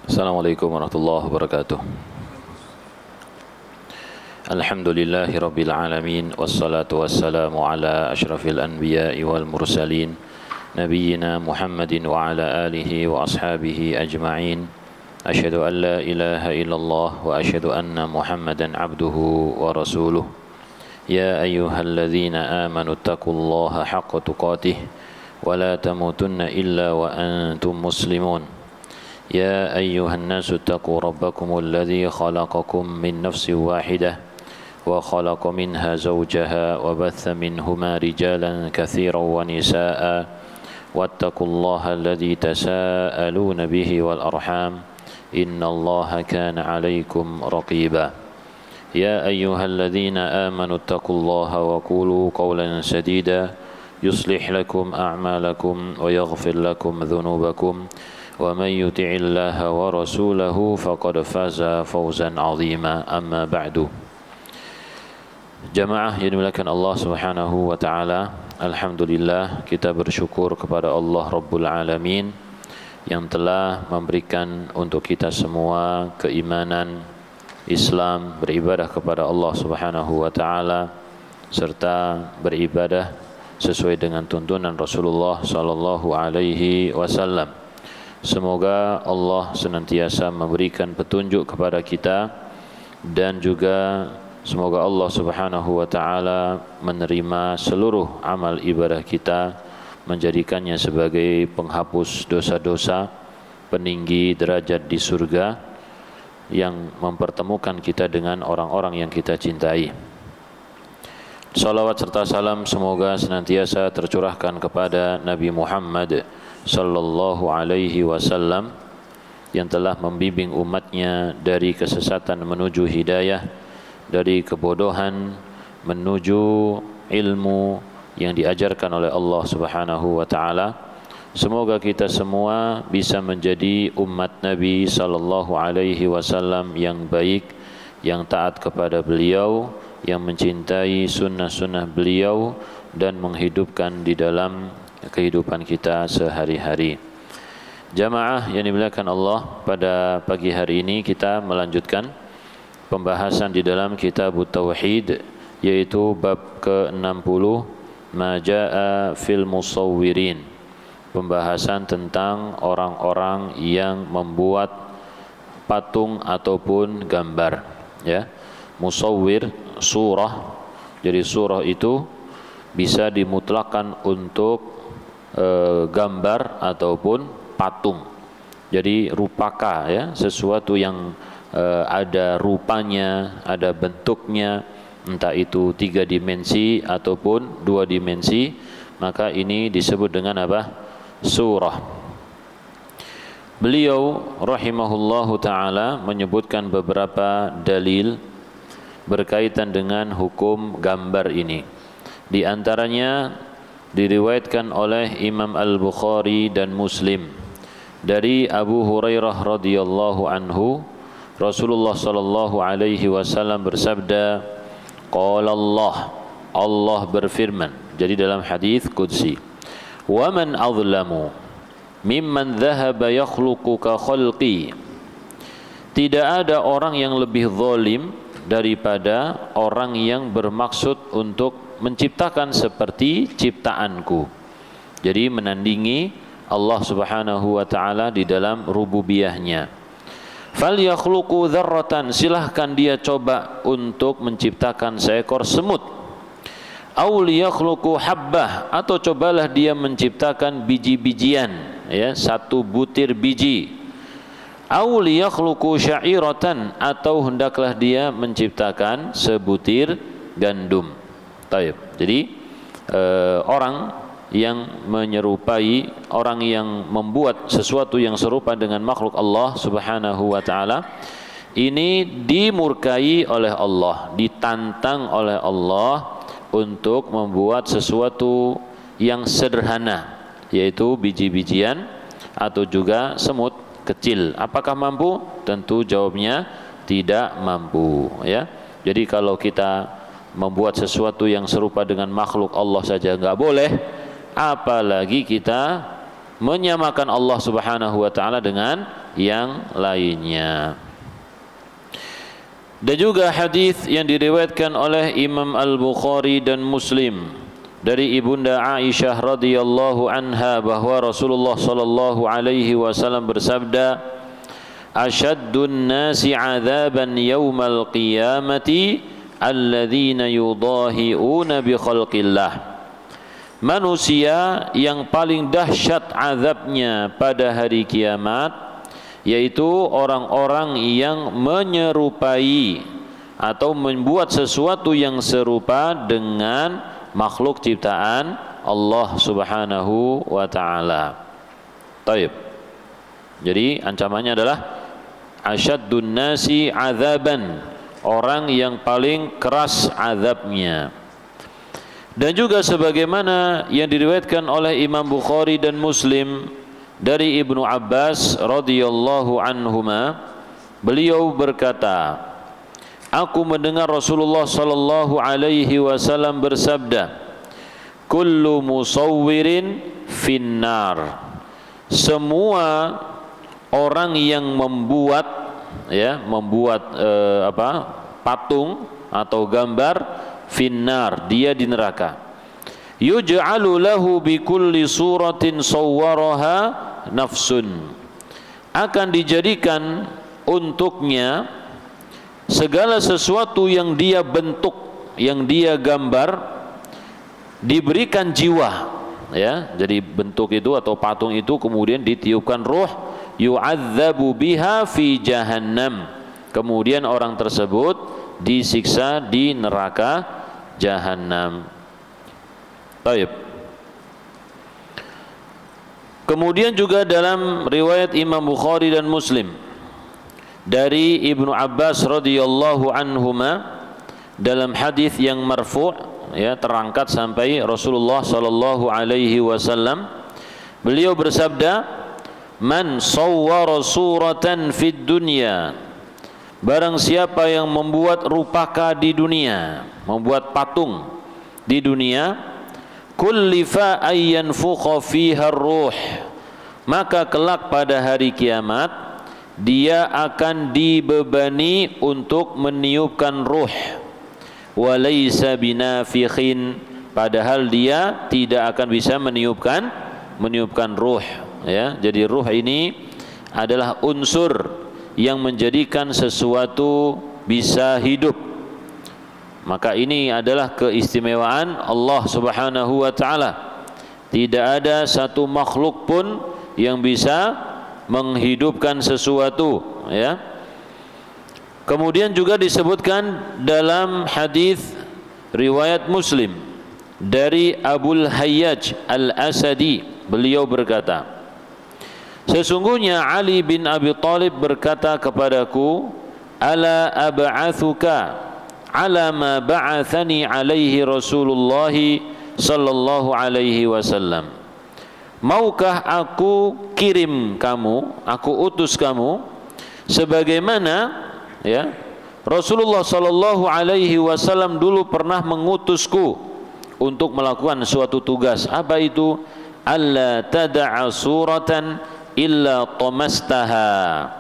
Assalamualaikum warahmatullahi wabarakatuh. Alhamdulillahi rabbil alamin, wassalatu wassalamu ala asyrafil anbiya'i wal mursalin, nabiyyina Muhammadin wa ala alihi wa ashabihi ajma'in. Asyhadu an la ilaha illallah wa asyhadu anna Muhammadan abduhu wa rasuluh. Ya ayyuhalladzina amanu taqullaha haqqa tuqatih wa la tamutunna illa wa antum muslimun. يا أيها الناس اتقوا ربكم الذي خلقكم من نفس واحدة وخلق منها زوجها وبث منهما رجالا كثيرا ونساء واتقوا الله الذي تساءلون به والأرحام إن الله كان عليكم رقيبا يا أيها الذين آمنوا اتقوا الله وقولوا قولا سديدا يصلح لكم أعمالكم ويغفر لكم ذنوبكم ومن يطع الله ورسوله فقد فاز فوزا عظيما أما بعد. Jamaah yang dimuliakan Allah Subhanahu wa taala, alhamdulillah kita bersyukur kepada Allah Rabbul Alamin yang telah memberikan untuk kita semua keimanan Islam, beribadah kepada Allah Subhanahu wa taala serta beribadah sesuai dengan tuntunan Rasulullah sallallahu alaihi wasallam. Semoga Allah senantiasa memberikan petunjuk kepada kita dan juga semoga Allah Subhanahu wa taala menerima seluruh amal ibadah kita, menjadikannya sebagai penghapus dosa-dosa, peninggi derajat di surga, yang mempertemukan kita dengan orang-orang yang kita cintai. Salawat serta salam semoga senantiasa tercurahkan kepada Nabi Muhammad sallallahu alaihi wasallam yang telah membimbing umatnya dari kesesatan menuju hidayah, dari kebodohan menuju ilmu yang diajarkan oleh Allah Subhanahu wa taala. Semoga kita semua bisa menjadi umat Nabi sallallahu alaihi wasallam yang baik, yang taat kepada beliau, yang mencintai sunnah-sunnah beliau dan menghidupkan di dalam kehidupan kita sehari-hari. Jamaah yang dimuliakan Allah, pada pagi hari ini kita melanjutkan pembahasan di dalam kitab Tauhid, yaitu bab ke-60, ma jaa fil musawwirin, pembahasan tentang orang-orang yang membuat patung ataupun gambar, ya. Musawwir surah, jadi surah itu bisa dimutlakkan untuk gambar ataupun patung. Jadi rupaka, ya, sesuatu yang ada rupanya, ada bentuknya, entah itu 3 dimensi ataupun 2 dimensi, maka ini disebut dengan apa? Surah. Beliau rahimahullahu taala menyebutkan beberapa dalil berkaitan dengan hukum gambar ini. Di antaranya diriwayatkan oleh Imam Al-Bukhari dan Muslim dari Abu Hurairah radhiyallahu anhu, Rasulullah sallallahu alaihi wasallam bersabda, qala Allah berfirman, jadi dalam hadis qudsi, wa man azlamu mimman dhahaba yakhluqu ka khalqi, tidak ada orang yang lebih zalim daripada orang yang bermaksud untuk menciptakan seperti ciptaanku. Jadi menandingi Allah Subhanahu wa taala di dalam rububiyahnya. Falyakhluqu dzarratan, silahkan dia coba untuk menciptakan seekor semut. Aw liyakhluqu habbah, atau cobalah dia menciptakan biji-bijian, ya, 1 butir biji. Aw liyakhluqu sya'iratan, atau hendaklah dia menciptakan sebutir gandum. Taib. Jadi orang yang menyerupai, orang yang membuat sesuatu yang serupa dengan makhluk Allah Subhanahu wa taala, ini dimurkai oleh Allah, ditantang oleh Allah untuk membuat sesuatu yang sederhana, yaitu biji-bijian atau juga semut kecil. Apakah mampu? Tentu jawabnya tidak mampu, ya. Jadi kalau kita membuat sesuatu yang serupa dengan makhluk Allah saja enggak boleh, apalagi kita menyamakan Allah Subhanahu wa taala dengan yang lainnya. Dan juga hadis yang diriwayatkan oleh Imam Al-Bukhari dan Muslim dari Ibunda Aisyah radhiyallahu anha bahwa Rasulullah sallallahu alaihi wasallam bersabda, "Asyaddun nasi 'adzaban yaumal qiyamati alladzina yudahi'una bi khalqillah." Manusia yang paling dahsyat azabnya pada hari kiamat yaitu orang-orang yang menyerupai atau membuat sesuatu yang serupa dengan makhluk ciptaan Allah Subhanahu wa taala. Taib. Jadi ancamannya adalah asyaddun nasi azaban, orang yang paling keras azabnya. Dan juga sebagaimana yang diriwayatkan oleh Imam Bukhari dan Muslim dari Ibnu Abbas radhiyallahu anhuma, beliau berkata, aku mendengar Rasulullah sallallahu alaihi wasallam bersabda, kullu musawwirin finnar, semua orang yang membuat patung atau gambar, finnar, dia di neraka. Yuj'alu lahu bi kulli suratin sawwaraha nafsun, akan dijadikan untuknya segala sesuatu yang dia bentuk, yang dia gambar, diberikan jiwa, ya. Jadi bentuk itu atau patung itu kemudian ditiupkan ruh, yu'adzabu biha fi jahannam, kemudian orang tersebut disiksa di neraka jahannam. Baik. Kemudian juga dalam riwayat Imam Bukhari dan Muslim dari Ibnu Abbas radhiyallahu anhuma dalam hadis yang marfu', ya, terangkat sampai Rasulullah sallallahu alaihi wasallam, beliau bersabda, man sawwara suratan fid dunya, barang siapa yang membuat rupaka di dunia, membuat patung di dunia, kullifa ayyanfukha fiha ruh, maka kelak pada hari kiamat dia akan dibebani untuk meniupkan ruh, walaysa binafikhin, padahal dia tidak akan bisa meniupkan ruh, ya. Jadi ruh ini adalah unsur yang menjadikan sesuatu bisa hidup. Maka ini adalah keistimewaan Allah Subhanahu wa taala. Tidak ada satu makhluk pun yang bisa menghidupkan sesuatu, ya. Kemudian juga disebutkan dalam hadis riwayat Muslim dari Abul Hayyaj Al-Asadi, beliau berkata, sesungguhnya Ali bin Abi Thalib berkata kepadaku, ala ab'athuka ala ma ba'athani alaihi Rasulullah sallallahu alaihi wasallam, maukah aku kirim kamu, aku utus kamu sebagaimana, ya, Rasulullah sallallahu alaihi wasallam dulu pernah mengutusku untuk melakukan suatu tugas. Apa itu? Alla tada'a suratan illa tamastaha,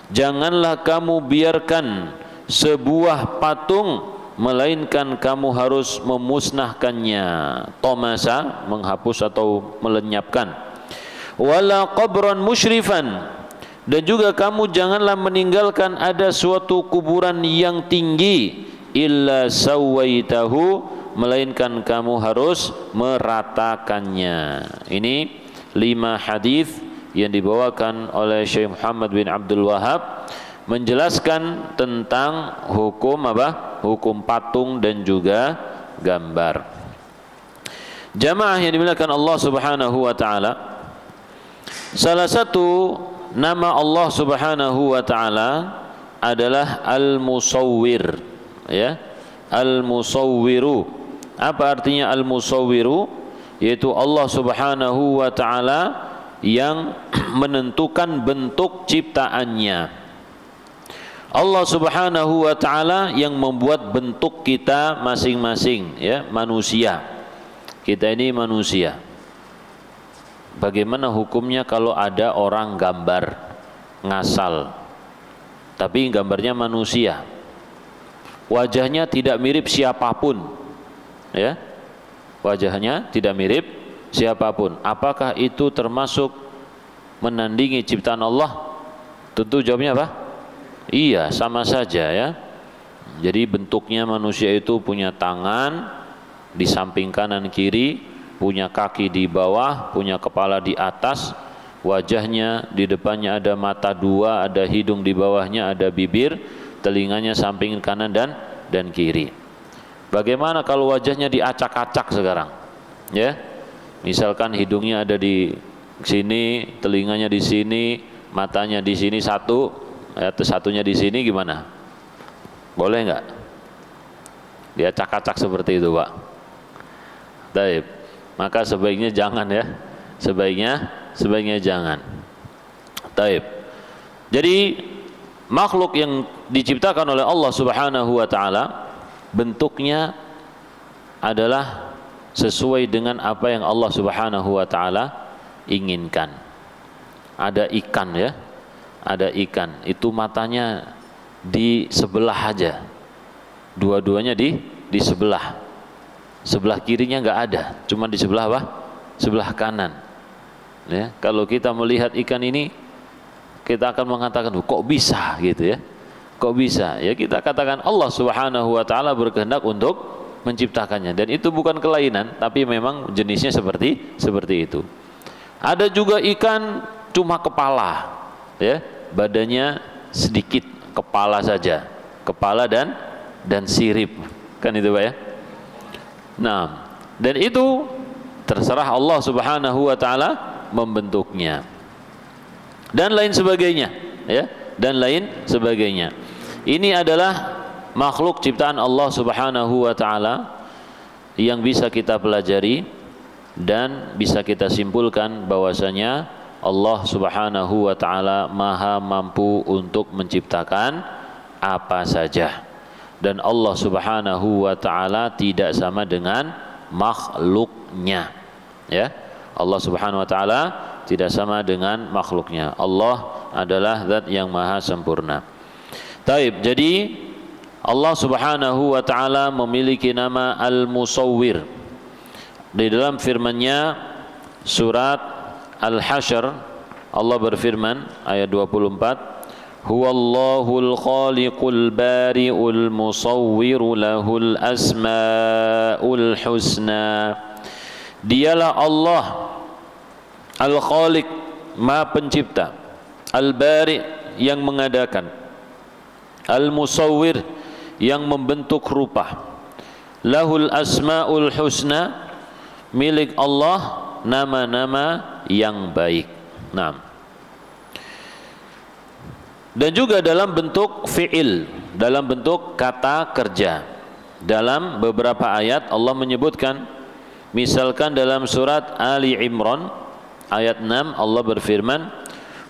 janganlah kamu biarkan sebuah patung melainkan kamu harus memusnahkannya. Tomasa, menghapus atau melenyapkan. Wala qabran musyrifan, dan juga kamu janganlah meninggalkan ada suatu kuburan yang tinggi, illa sawaitahu, melainkan kamu harus meratakannya. Ini 5 hadis yang dibawakan oleh Syekh Muhammad bin Abdul Wahhab menjelaskan tentang hukum apa? Hukum patung dan juga gambar. Jamaah yang dimuliakan Allah Subhanahu wa taala, salah satu nama Allah Subhanahu wa taala adalah Al-Musawwir, ya. Al-Musawwiru. Apa artinya Al-Musawwiru? Yaitu Allah Subhanahu wa taala yang menentukan bentuk ciptaannya. Allah Subhanahu wa taala yang membuat bentuk kita masing-masing, ya, manusia. Kita ini manusia. bagaimana hukumnya kalau ada orang gambar ngasal, tapi gambarnya manusia, wajahnya tidak mirip siapapun, ya, wajahnya tidak mirip siapapun. Apakah itu termasuk menandingi ciptaan Allah? Tentu jawabnya apa? Iya, sama saja ya. Jadi bentuknya manusia itu punya tangan di samping kanan kiri, punya kaki di bawah, punya kepala di atas, wajahnya di depannya ada mata dua, ada hidung di bawahnya, ada bibir, telinganya samping kanan dan kiri. Bagaimana kalau wajahnya diacak-acak sekarang? Ya, misalkan hidungnya ada di sini, telinganya di sini, matanya di sini satu, satunya di sini, gimana? Boleh nggak? Diacak-acak seperti itu, Pak. Baik. Maka sebaiknya jangan ya. Sebaiknya jangan. Baik. Jadi makhluk yang diciptakan oleh Allah Subhanahu wa taala bentuknya adalah sesuai dengan apa yang Allah Subhanahu wa taala inginkan. Ada ikan ya. Ada ikan, itu matanya di sebelah aja. Dua-duanya di sebelah. Sebelah kirinya enggak ada, cuma di sebelah apa? Sebelah kanan. Ya, kalau kita melihat ikan ini, kita akan mengatakan, kok bisa gitu ya? Kok bisa? Ya kita katakan Allah Subhanahu wa taala berkehendak untuk menciptakannya, dan itu bukan kelainan, tapi memang jenisnya seperti itu. Ada juga ikan cuma kepala, ya, badannya sedikit, kepala saja, kepala dan sirip, kan itu Pak ya. Nah, dan itu terserah Allah Subhanahu wa taala membentuknya. Dan lain sebagainya, ya, dan lain sebagainya. Ini adalah makhluk ciptaan Allah Subhanahu wa taala yang bisa kita pelajari dan bisa kita simpulkan bahwasanya Allah Subhanahu wa taala Maha mampu untuk menciptakan apa saja. Dan Allah Subhanahu wa taala tidak sama dengan makhluknya. Ya. Allah Subhanahu wa taala tidak sama dengan makhluknya. Allah adalah zat yang maha sempurna. Taib. Jadi Allah Subhanahu wa taala memiliki nama Al-Musawwir. Di dalam firman-Nya surat Al-Hasyr, Allah berfirman ayat 24, Huwallahul khaliqul bari'ul musawwiru lahul asma'ul husna. Dialah Allah Al-Khaliq, Maha Pencipta, Al-Bari' yang mengadakan, Al-Musawwir yang membentuk rupa, lahul asma'ul husna, milik Allah nama-nama yang baik. Nah, dan juga dalam bentuk fi'il, dalam bentuk kata kerja. Dalam beberapa ayat Allah menyebutkan, misalkan dalam surat Ali Imran ayat 6 Allah berfirman,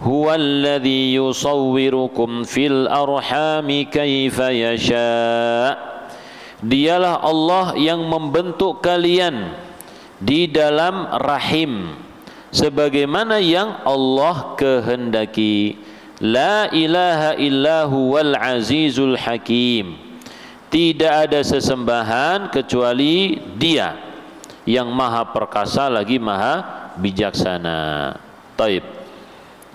Huwallazi yusawwirukum fil arhami kaifa yasha. Dialah Allah yang membentuk kalian di dalam rahim sebagaimana yang Allah kehendaki. La ilaha illahu wal azizul hakim. Tidak ada sesembahan kecuali Dia yang maha perkasa lagi maha bijaksana. Taib.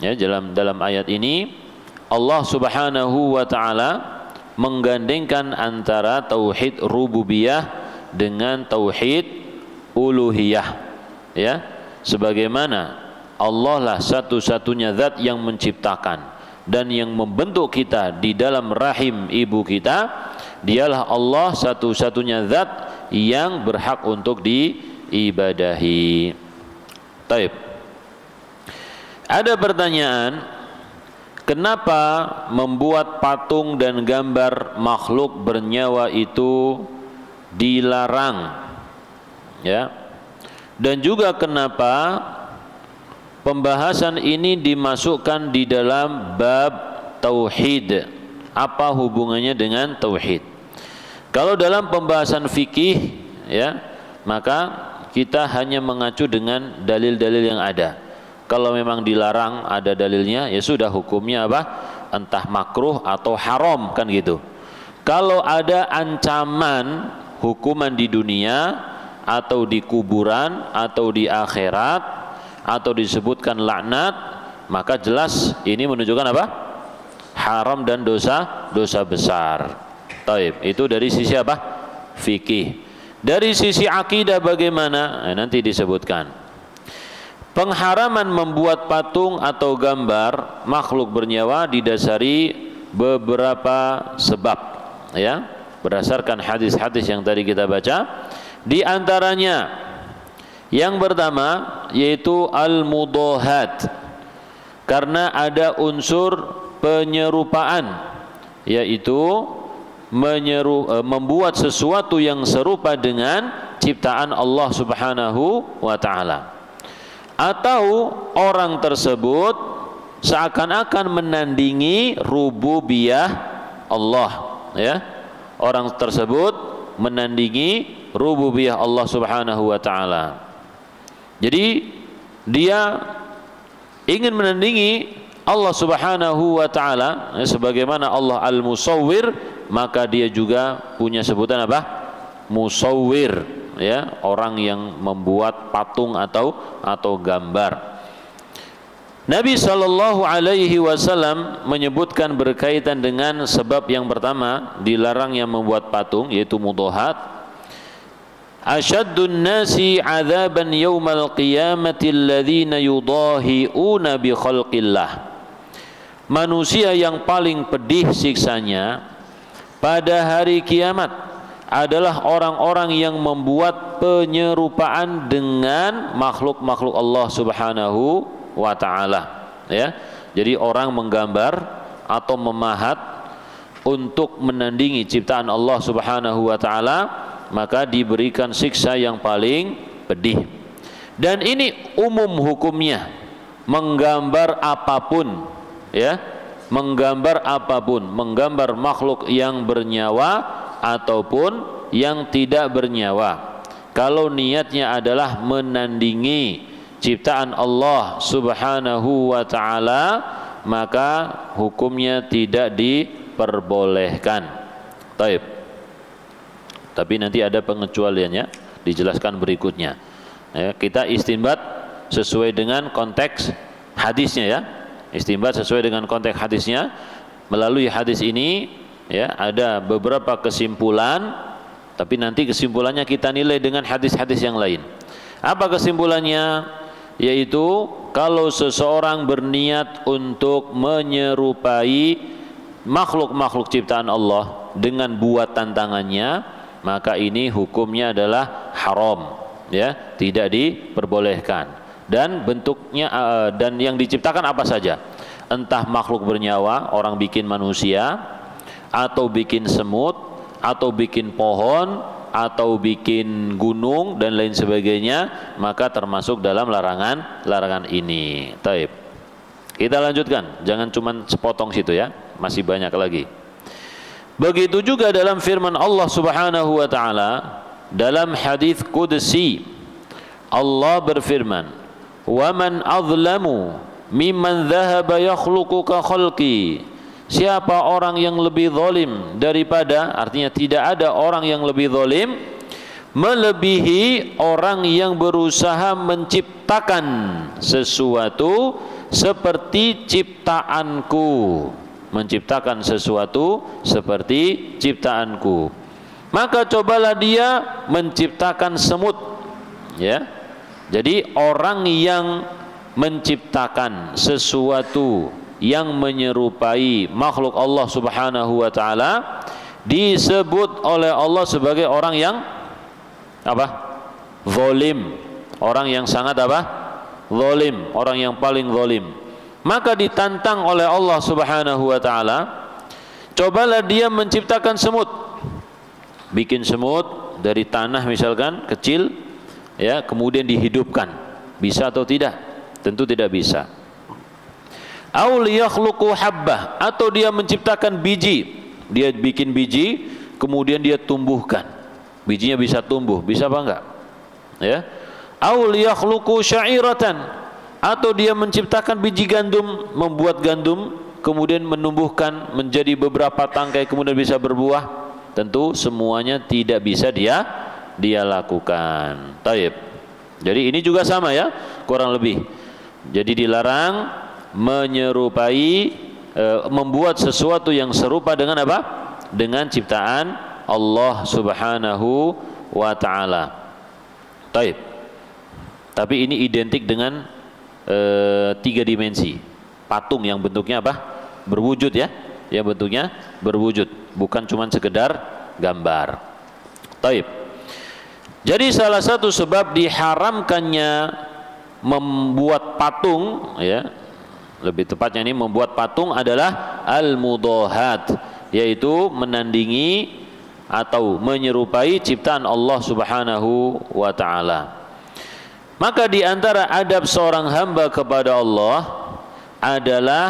Ya, dalam ayat ini Allah Subhanahu wa taala menggandengkan antara tauhid rububiyah dengan tauhid uluhiyah. Ya, sebagaimana Allah lah satu-satunya zat yang menciptakan dan yang membentuk kita di dalam rahim ibu kita. Dialah Allah satu-satunya zat yang berhak untuk diibadahi. Taib. Ada pertanyaan, kenapa membuat patung dan gambar makhluk bernyawa itu dilarang? Ya. Dan juga kenapa pembahasan ini dimasukkan di dalam bab tauhid? Apa hubungannya dengan tauhid? Kalau dalam pembahasan fikih, ya, maka kita hanya mengacu dengan dalil-dalil yang ada. Kalau memang dilarang ada dalilnya, ya sudah hukumnya apa? Entah makruh atau haram, kan gitu. Kalau ada ancaman hukuman di dunia atau di kuburan atau di akhirat atau disebutkan laknat, maka jelas ini menunjukkan apa? Haram dan dosa besar. Taib. Itu dari sisi apa? Fikih. Dari sisi akidah bagaimana? Nanti disebutkan. Pengharaman membuat patung atau gambar makhluk bernyawa didasari beberapa sebab, ya, berdasarkan hadis-hadis yang tadi kita baca. Di antaranya yang pertama yaitu al-mudahat, karena ada unsur penyerupaan, yaitu membuat sesuatu yang serupa dengan ciptaan Allah Subhanahu wa taala. Atau orang tersebut seakan-akan menandingi rububiyah Allah, ya. Orang tersebut menandingi rububiyah Allah Subhanahu wa taala. Jadi dia ingin menandingi Allah Subhanahu wa taala, sebagaimana Allah Al-Musawwir, maka dia juga punya sebutan apa? Musawwir, ya, orang yang membuat patung atau gambar. Nabi sallallahu alaihi wasallam menyebutkan berkaitan dengan sebab yang pertama dilarangnya membuat patung, yaitu mudahat. Asyaddun nasi 'adzaban yaumal qiyamati alladziina yudahi'una bi khalqillah. Manusia yang paling pedih siksanya pada hari kiamat adalah orang-orang yang membuat penyerupaan dengan makhluk-makhluk Allah Subhanahu wa taala, ya. Jadi orang menggambar atau memahat untuk menandingi ciptaan Allah Subhanahu wa taala, maka diberikan siksa yang paling pedih. Dan ini umum hukumnya, menggambar apapun, ya, menggambar apapun, menggambar makhluk yang bernyawa ataupun yang tidak bernyawa. Kalau niatnya adalah menandingi ciptaan Allah Subhanahu wa taala, maka hukumnya tidak diperbolehkan. Taib. Tapi nanti ada pengecualiannya, dijelaskan berikutnya. Ya, kita istinbat sesuai dengan konteks hadisnya, ya. Istinbat sesuai dengan konteks hadisnya. Melalui hadis ini, ya, ada beberapa kesimpulan, tapi nanti kesimpulannya kita nilai dengan hadis-hadis yang lain. Apa kesimpulannya? Yaitu kalau seseorang berniat untuk menyerupai makhluk-makhluk ciptaan Allah dengan buatan tangannya, maka ini hukumnya adalah haram, ya, tidak diperbolehkan. Dan bentuknya dan yang diciptakan apa saja, entah makhluk bernyawa, orang bikin manusia, atau bikin semut, atau bikin pohon, atau bikin gunung dan lain sebagainya, maka termasuk dalam larangan ini. Taib. Kita lanjutkan, jangan cuma sepotong situ, ya, masih banyak lagi. Begitu juga dalam firman Allah Subhanahu wa taala dalam hadis qudsi, Allah berfirman, "Wa man azlamu mimman dhahaba yakhluqu ka khalqi." Siapa orang yang lebih zalim daripada, artinya tidak ada orang yang lebih zalim melebihi orang yang berusaha menciptakan sesuatu seperti ciptaanku, menciptakan sesuatu seperti ciptaanku. Maka cobalah dia menciptakan semut, ya. Jadi orang yang menciptakan sesuatu yang menyerupai makhluk Allah Subhanahu wa taala disebut oleh Allah sebagai orang yang apa? Zalim. Orang yang sangat apa? Zalim, orang yang paling zalim. Maka ditantang oleh Allah Subhanahu wa taala, cobalah dia menciptakan semut. Bikin semut dari tanah misalkan kecil, ya, kemudian dihidupkan. Bisa atau tidak? Tentu tidak bisa. Aul yakhluqu habbah, atau dia menciptakan biji. Dia bikin biji, kemudian dia tumbuhkan. Bijinya bisa tumbuh, bisa apa enggak? Ya. Aul yakhluqu sya'iratan, Atau dia menciptakan biji gandum, membuat gandum, kemudian menumbuhkan menjadi beberapa tangkai, kemudian bisa berbuah. Tentu semuanya tidak bisa dia lakukan. Taib. Jadi ini juga sama ya, kurang lebih. Jadi dilarang menyerupai, membuat sesuatu yang serupa dengan apa? Dengan ciptaan Allah Subhanahu wa ta'ala. Taib. Tapi ini identik dengan 3 dimensi. Patung yang bentuknya apa? Berwujud ya. Yang bentuknya berwujud, bukan cuma sekedar gambar. Taib. Jadi salah satu sebab diharamkannya membuat patung, ya, lebih tepatnya ini membuat patung adalah al-mudahat, yaitu menandingi atau menyerupai ciptaan Allah Subhanahu wa ta'ala. Maka di antara adab seorang hamba kepada Allah adalah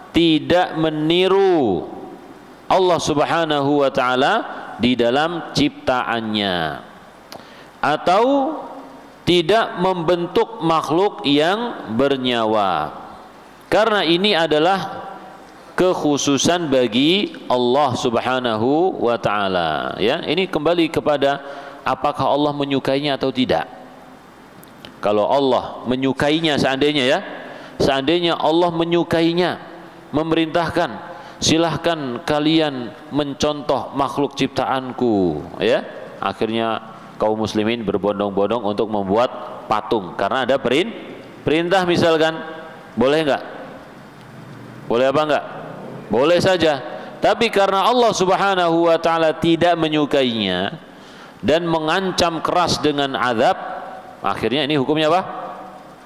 tidak meniru Allah Subhanahu wa ta'ala di dalam ciptaannya, atau tidak membentuk makhluk yang bernyawa, karena ini adalah kekhususan bagi Allah Subhanahu wa ta'ala. Ya, ini kembali kepada apakah Allah menyukainya atau tidak. Kalau Allah menyukainya, seandainya Allah menyukainya, memerintahkan, silahkan kalian mencontoh makhluk ciptaanku, ya, akhirnya kaum muslimin berbondong-bondong untuk membuat patung karena ada perintah misalkan, boleh enggak? Boleh apa enggak? Boleh saja. Tapi karena Allah Subhanahu wa ta'ala tidak menyukainya dan mengancam keras dengan azab, akhirnya ini hukumnya apa?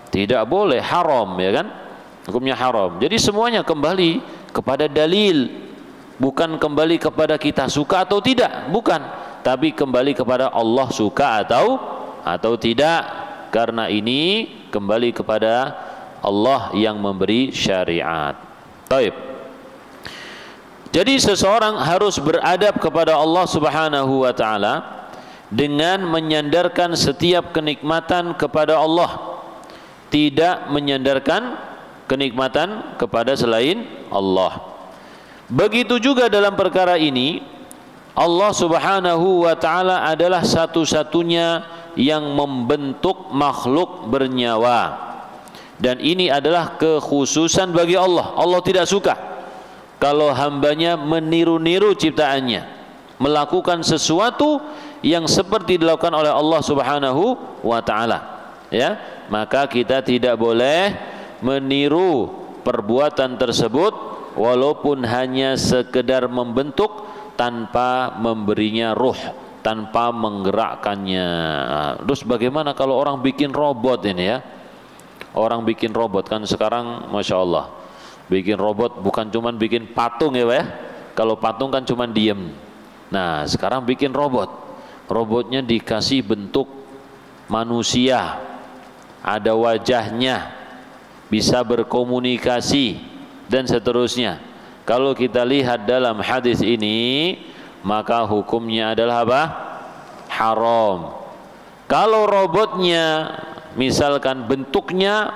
Tidak boleh, haram, ya kan? Hukumnya haram. Jadi semuanya kembali kepada dalil, bukan kembali kepada kita suka atau tidak, bukan, tapi kembali kepada Allah suka atau tidak. Karena ini kembali kepada Allah yang memberi syariat. Taib. Jadi seseorang harus beradab kepada Allah Subhanahu wa ta'ala dengan menyandarkan setiap kenikmatan kepada Allah, tidak menyandarkan kenikmatan kepada selain Allah. Begitu juga dalam perkara ini, Allah Subhanahu wa ta'ala adalah satu-satunya yang membentuk makhluk bernyawa, dan ini adalah kekhususan bagi Allah. Allah tidak suka kalau hambanya meniru-niru ciptaannya, melakukan sesuatu yang seperti dilakukan oleh Allah Subhanahu wa ta'ala, ya. Maka kita tidak boleh meniru perbuatan tersebut walaupun hanya sekedar membentuk tanpa memberinya ruh, tanpa menggerakkannya. Terus bagaimana kalau orang bikin robot ini, ya? Orang bikin robot kan sekarang Masya Allah, bikin robot bukan cuman bikin patung, ya Pak, ya. Kalau patung kan cuman diem. Nah sekarang bikin robot, robotnya dikasih bentuk manusia, ada wajahnya, bisa berkomunikasi dan seterusnya. Kalau kita lihat dalam hadis ini, maka hukumnya adalah apa? Haram. Kalau robotnya misalkan bentuknya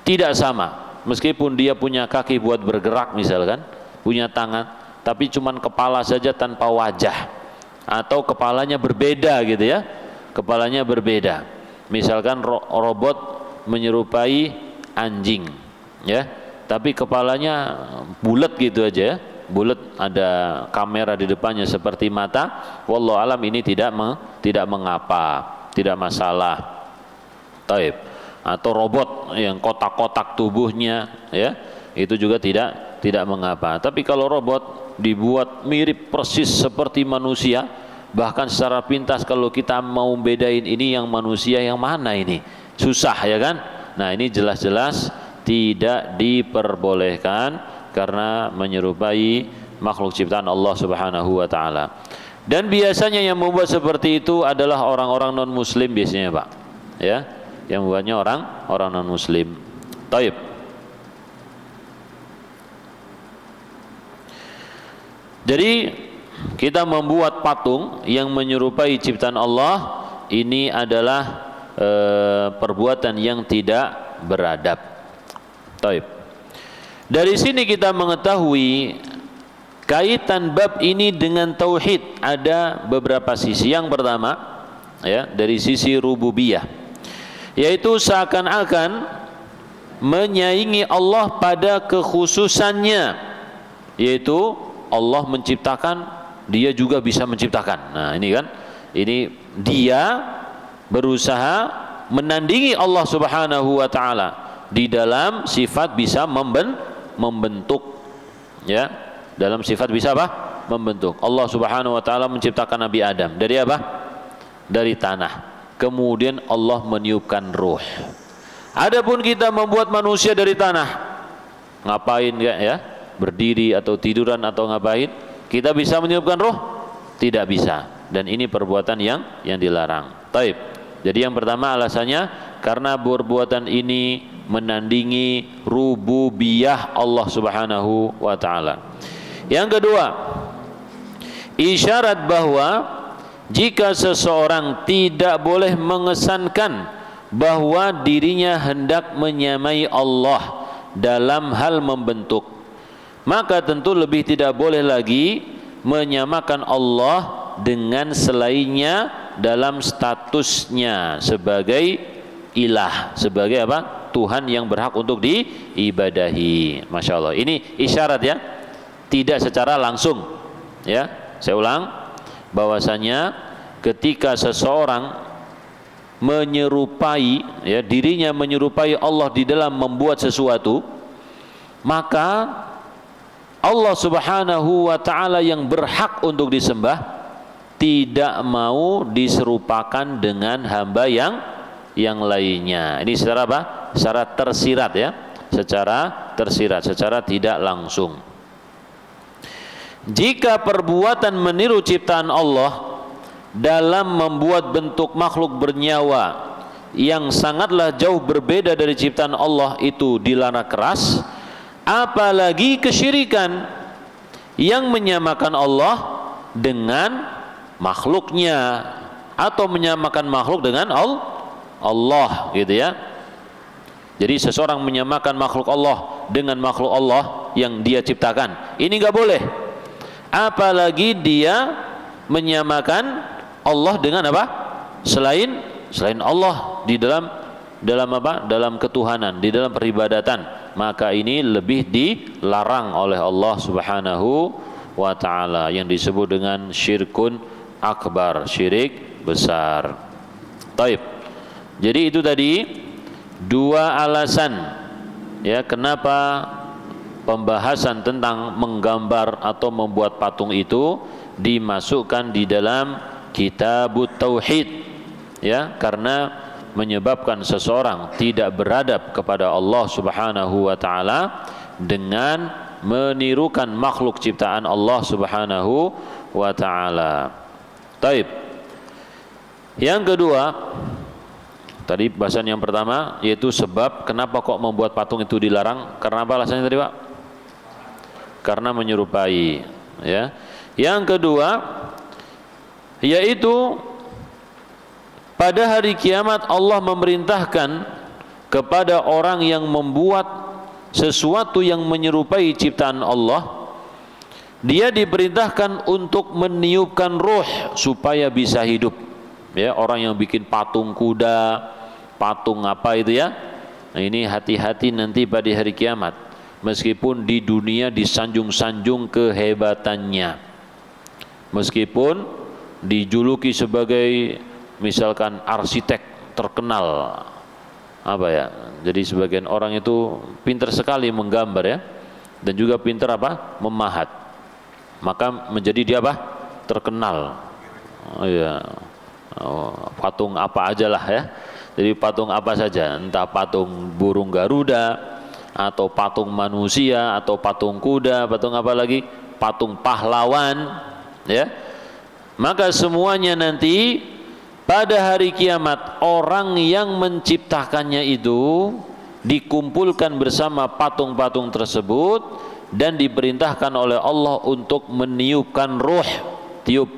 tidak sama, meskipun dia punya kaki buat bergerak misalkan, punya tangan, tapi cuman kepala saja tanpa wajah, atau kepalanya berbeda gitu, ya, kepalanya berbeda. Misalkan robot menyerupai anjing, ya, tapi kepalanya bulat gitu aja, ya, bulat, ada kamera di depannya seperti mata. Wallahu alam, ini tidak mengapa, tidak masalah. Taib. Atau robot yang kotak-kotak tubuhnya, ya, itu juga tidak mengapa. Tapi kalau robot dibuat mirip persis seperti manusia, bahkan secara pintas kalau kita mau bedain ini yang manusia yang mana ini, susah, ya kan? Nah ini jelas-jelas tidak diperbolehkan karena menyerupai makhluk ciptaan Allah Subhanahu wa ta'ala. Dan biasanya yang membuat seperti itu adalah orang-orang non muslim biasanya, Pak, ya, yang membuatnya orang non muslim. Taib. Jadi kita membuat patung yang menyerupai ciptaan Allah, ini adalah perbuatan yang tidak beradab. Taib. Dari sini kita mengetahui kaitan bab ini dengan tauhid ada beberapa sisi. Yang pertama, ya, dari sisi rububiyah, yaitu seakan-akan menyaingi Allah pada kekhususannya, yaitu Allah menciptakan, dia juga bisa menciptakan. Nah, ini kan, ini dia berusaha menandingi Allah Subhanahu wa taala di dalam sifat bisa membentuk, ya, dalam sifat bisa apa? Membentuk. Allah Subhanahu wa taala menciptakan Nabi Adam dari apa? Dari tanah. Kemudian Allah meniupkan ruh. Adapun kita membuat manusia dari tanah, ngapain ya? Berdiri atau tiduran atau ngapain? Kita bisa meniupkan ruh? Tidak bisa. Dan ini perbuatan yang dilarang. Taib. Jadi yang pertama alasannya karena perbuatan ini menandingi rububiyah Allah Subhanahu wa taala. Yang kedua, isyarat bahwa jika seseorang tidak boleh mengesankan bahwa dirinya hendak menyamai Allah dalam hal membentuk, maka tentu lebih tidak boleh lagi menyamakan Allah dengan selainnya dalam statusnya sebagai ilah, sebagai apa? Tuhan yang berhak untuk diibadahi. Masya Allah. Ini isyarat, ya, tidak secara langsung, ya. Saya ulang, bahwasanya ketika seseorang menyerupai, ya, dirinya menyerupai Allah di dalam membuat sesuatu, maka Allah Subhanahu wa taala yang berhak untuk disembah tidak mau diserupakan dengan hamba yang lainnya. Ini secara apa? Secara tersirat, ya. Secara tersirat, secara tidak langsung. Jika perbuatan meniru ciptaan Allah dalam membuat bentuk makhluk bernyawa yang sangatlah jauh berbeda dari ciptaan Allah itu dilarang keras, apalagi kesyirikan yang menyamakan Allah dengan makhluknya atau menyamakan makhluk dengan Allah, gitu ya. Jadi seseorang menyamakan makhluk Allah dengan makhluk Allah yang dia ciptakan, ini enggak boleh. Apalagi dia menyamakan Allah dengan apa? Selain Allah di dalam apa? Dalam ketuhanan, di dalam peribadatan, maka ini lebih dilarang oleh Allah Subhanahu wa taala yang disebut dengan syirkun akbar, syirik besar. Taib. Jadi itu tadi dua alasan, ya, kenapa pembahasan tentang menggambar atau membuat patung itu dimasukkan di dalam Kitabut Tauhid, ya, karena menyebabkan seseorang tidak beradab kepada Allah Subhanahu wa taala dengan menirukan makhluk ciptaan Allah Subhanahu wa taala. Taib. Yang kedua, tadi bahasan yang pertama yaitu sebab kenapa kok membuat patung itu dilarang. Karena apa alasannya tadi, Pak? Karena menyerupai, ya. Yang kedua yaitu pada hari kiamat Allah memerintahkan kepada orang yang membuat sesuatu yang menyerupai ciptaan Allah, dia diperintahkan untuk meniupkan ruh supaya bisa hidup, ya. Orang yang bikin patung kuda, patung apa itu, ya, nah, ini hati-hati nanti pada hari kiamat. Meskipun di dunia disanjung-sanjung kehebatannya, meskipun dijuluki sebagai misalkan arsitek terkenal, apa ya, jadi sebagian orang itu pintar sekali menggambar, ya, dan juga pintar apa? Memahat, maka menjadi dia apa? Terkenal. Oh, ya. Patung apa aja lah, ya. Jadi patung apa saja, entah patung burung Garuda atau patung manusia atau patung kuda, patung apa lagi, patung pahlawan, ya. Maka semuanya nanti pada hari kiamat orang yang menciptakannya itu dikumpulkan bersama patung-patung tersebut dan diperintahkan oleh Allah untuk meniupkan ruh, tiup,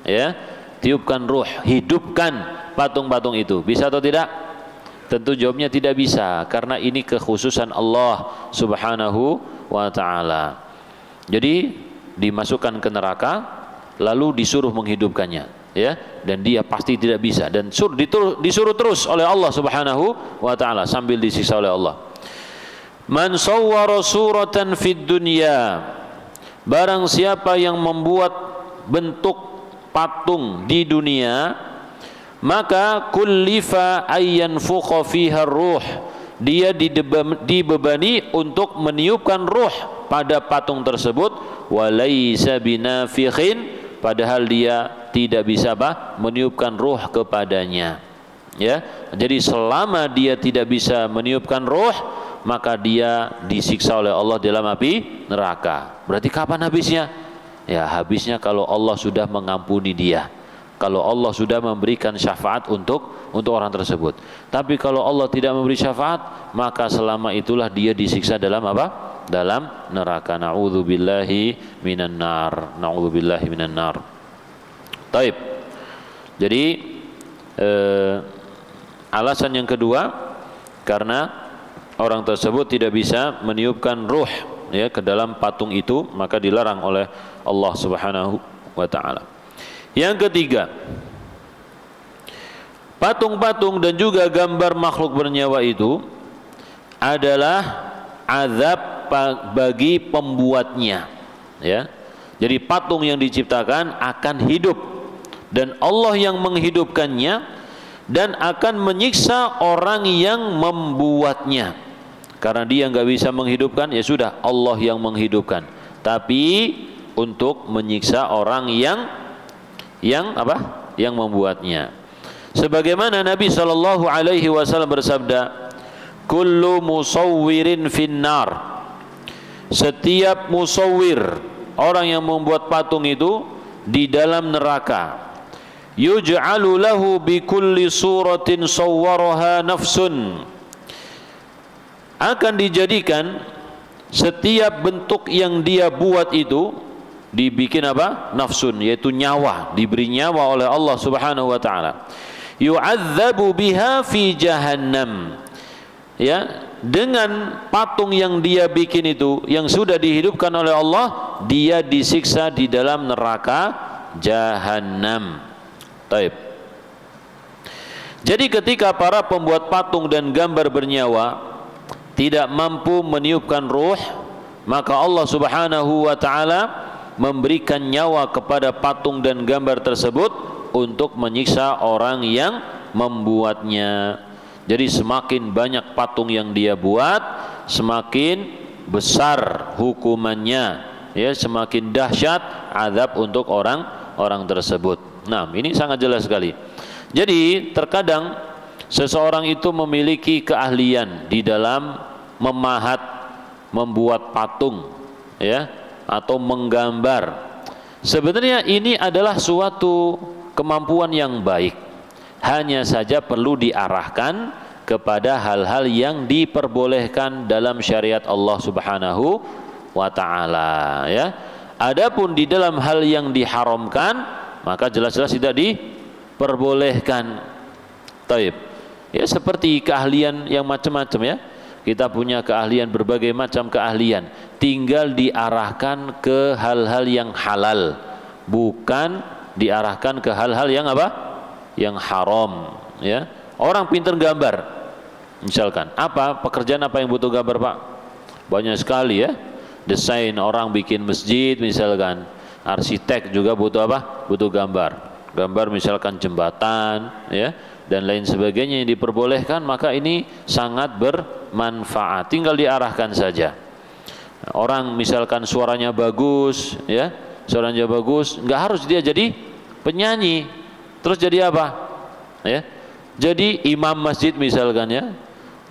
ya, tiupkan ruh, hidupkan patung-patung itu. Bisa atau tidak? Tentu jawabnya tidak bisa, karena ini kekhususan Allah Subhanahu wa ta'ala. Jadi dimasukkan ke neraka lalu disuruh menghidupkannya, ya, dan dia pasti tidak bisa, dan disuruh terus oleh Allah Subhanahu wa ta'ala sambil disiksa oleh Allah. Man sawwara suratan fid dunya, barang siapa yang membuat bentuk patung di dunia, maka kullifa ayyanfukha fiha ruh, dia dibebani untuk meniupkan ruh pada patung tersebut, walaysa binafikhin, padahal dia tidak bisa meniupkan ruh kepadanya, ya. Jadi selama dia tidak bisa meniupkan ruh, maka dia disiksa oleh Allah dalam api neraka. Berarti kapan habisnya? Ya, habisnya kalau Allah sudah mengampuni dia, kalau Allah sudah memberikan syafaat untuk orang tersebut. Tapi kalau Allah tidak memberi syafaat, maka selama itulah dia disiksa dalam apa? Dalam neraka. Na'udzubillahi minan nar. Na'udzubillahi minan nar. Taib. Jadi alasan yang kedua, karena orang tersebut tidak bisa meniupkan ruh, ya, ke dalam patung itu, maka dilarang oleh Allah Subhanahu wa ta'ala. Yang ketiga, patung-patung dan juga gambar makhluk bernyawa itu adalah azab bagi pembuatnya, ya. Jadi patung yang diciptakan akan hidup, dan Allah yang menghidupkannya, dan akan menyiksa orang yang membuatnya. Karena dia nggak bisa menghidupkan, ya sudah, Allah yang menghidupkan. Tapi untuk menyiksa orang yang apa? Yang membuatnya. Sebagaimana Nabi sallallahu alaihi wasallam bersabda, "Kullu musawwirin finnar." Setiap musawwir, orang yang membuat patung itu, di dalam neraka. Yuj'alu lahu bi kulli suratin sawwaraha nafsun. Akan dijadikan setiap bentuk yang dia buat itu dibikin apa? Nafsun, yaitu nyawa, diberi nyawa oleh Allah Subhanahu wa ta'ala. Yu'adzabu biha fi jahannam, ya, dengan patung yang dia bikin itu, yang sudah dihidupkan oleh Allah, dia disiksa di dalam neraka jahannam. Taib. Jadi ketika para pembuat patung dan gambar bernyawa tidak mampu meniupkan ruh, maka Allah Subhanahu wa ta'ala memberikan nyawa kepada patung dan gambar tersebut untuk menyiksa orang yang membuatnya. Jadi semakin banyak patung yang dia buat, semakin besar hukumannya, ya, semakin dahsyat azab untuk orang tersebut. Nah, ini sangat jelas sekali. Jadi terkadang seseorang itu memiliki keahlian di dalam memahat, membuat patung, ya, atau menggambar. Sebenarnya ini adalah suatu kemampuan yang baik, hanya saja perlu diarahkan kepada hal-hal yang diperbolehkan dalam syariat Allah Subhanahu wa ta'ala, ya. Adapun di dalam hal yang diharamkan, maka jelas-jelas tidak diperbolehkan. Taib. Ya, seperti keahlian yang macam-macam, ya. Kita punya keahlian, berbagai macam keahlian, tinggal diarahkan ke hal-hal yang halal, bukan diarahkan ke hal-hal yang apa? Yang haram, ya. Orang pintar gambar, misalkan, apa pekerjaan apa yang butuh gambar, Pak? Banyak sekali, ya. Desain, orang bikin masjid misalkan, arsitek juga butuh apa? Butuh gambar. Gambar misalkan jembatan, ya, dan lain sebagainya yang diperbolehkan, maka ini sangat bermanfaat, tinggal diarahkan saja. Orang misalkan suaranya bagus, ya, suaranya bagus, nggak harus dia jadi penyanyi, terus jadi apa? Ya, jadi imam masjid misalkan, ya.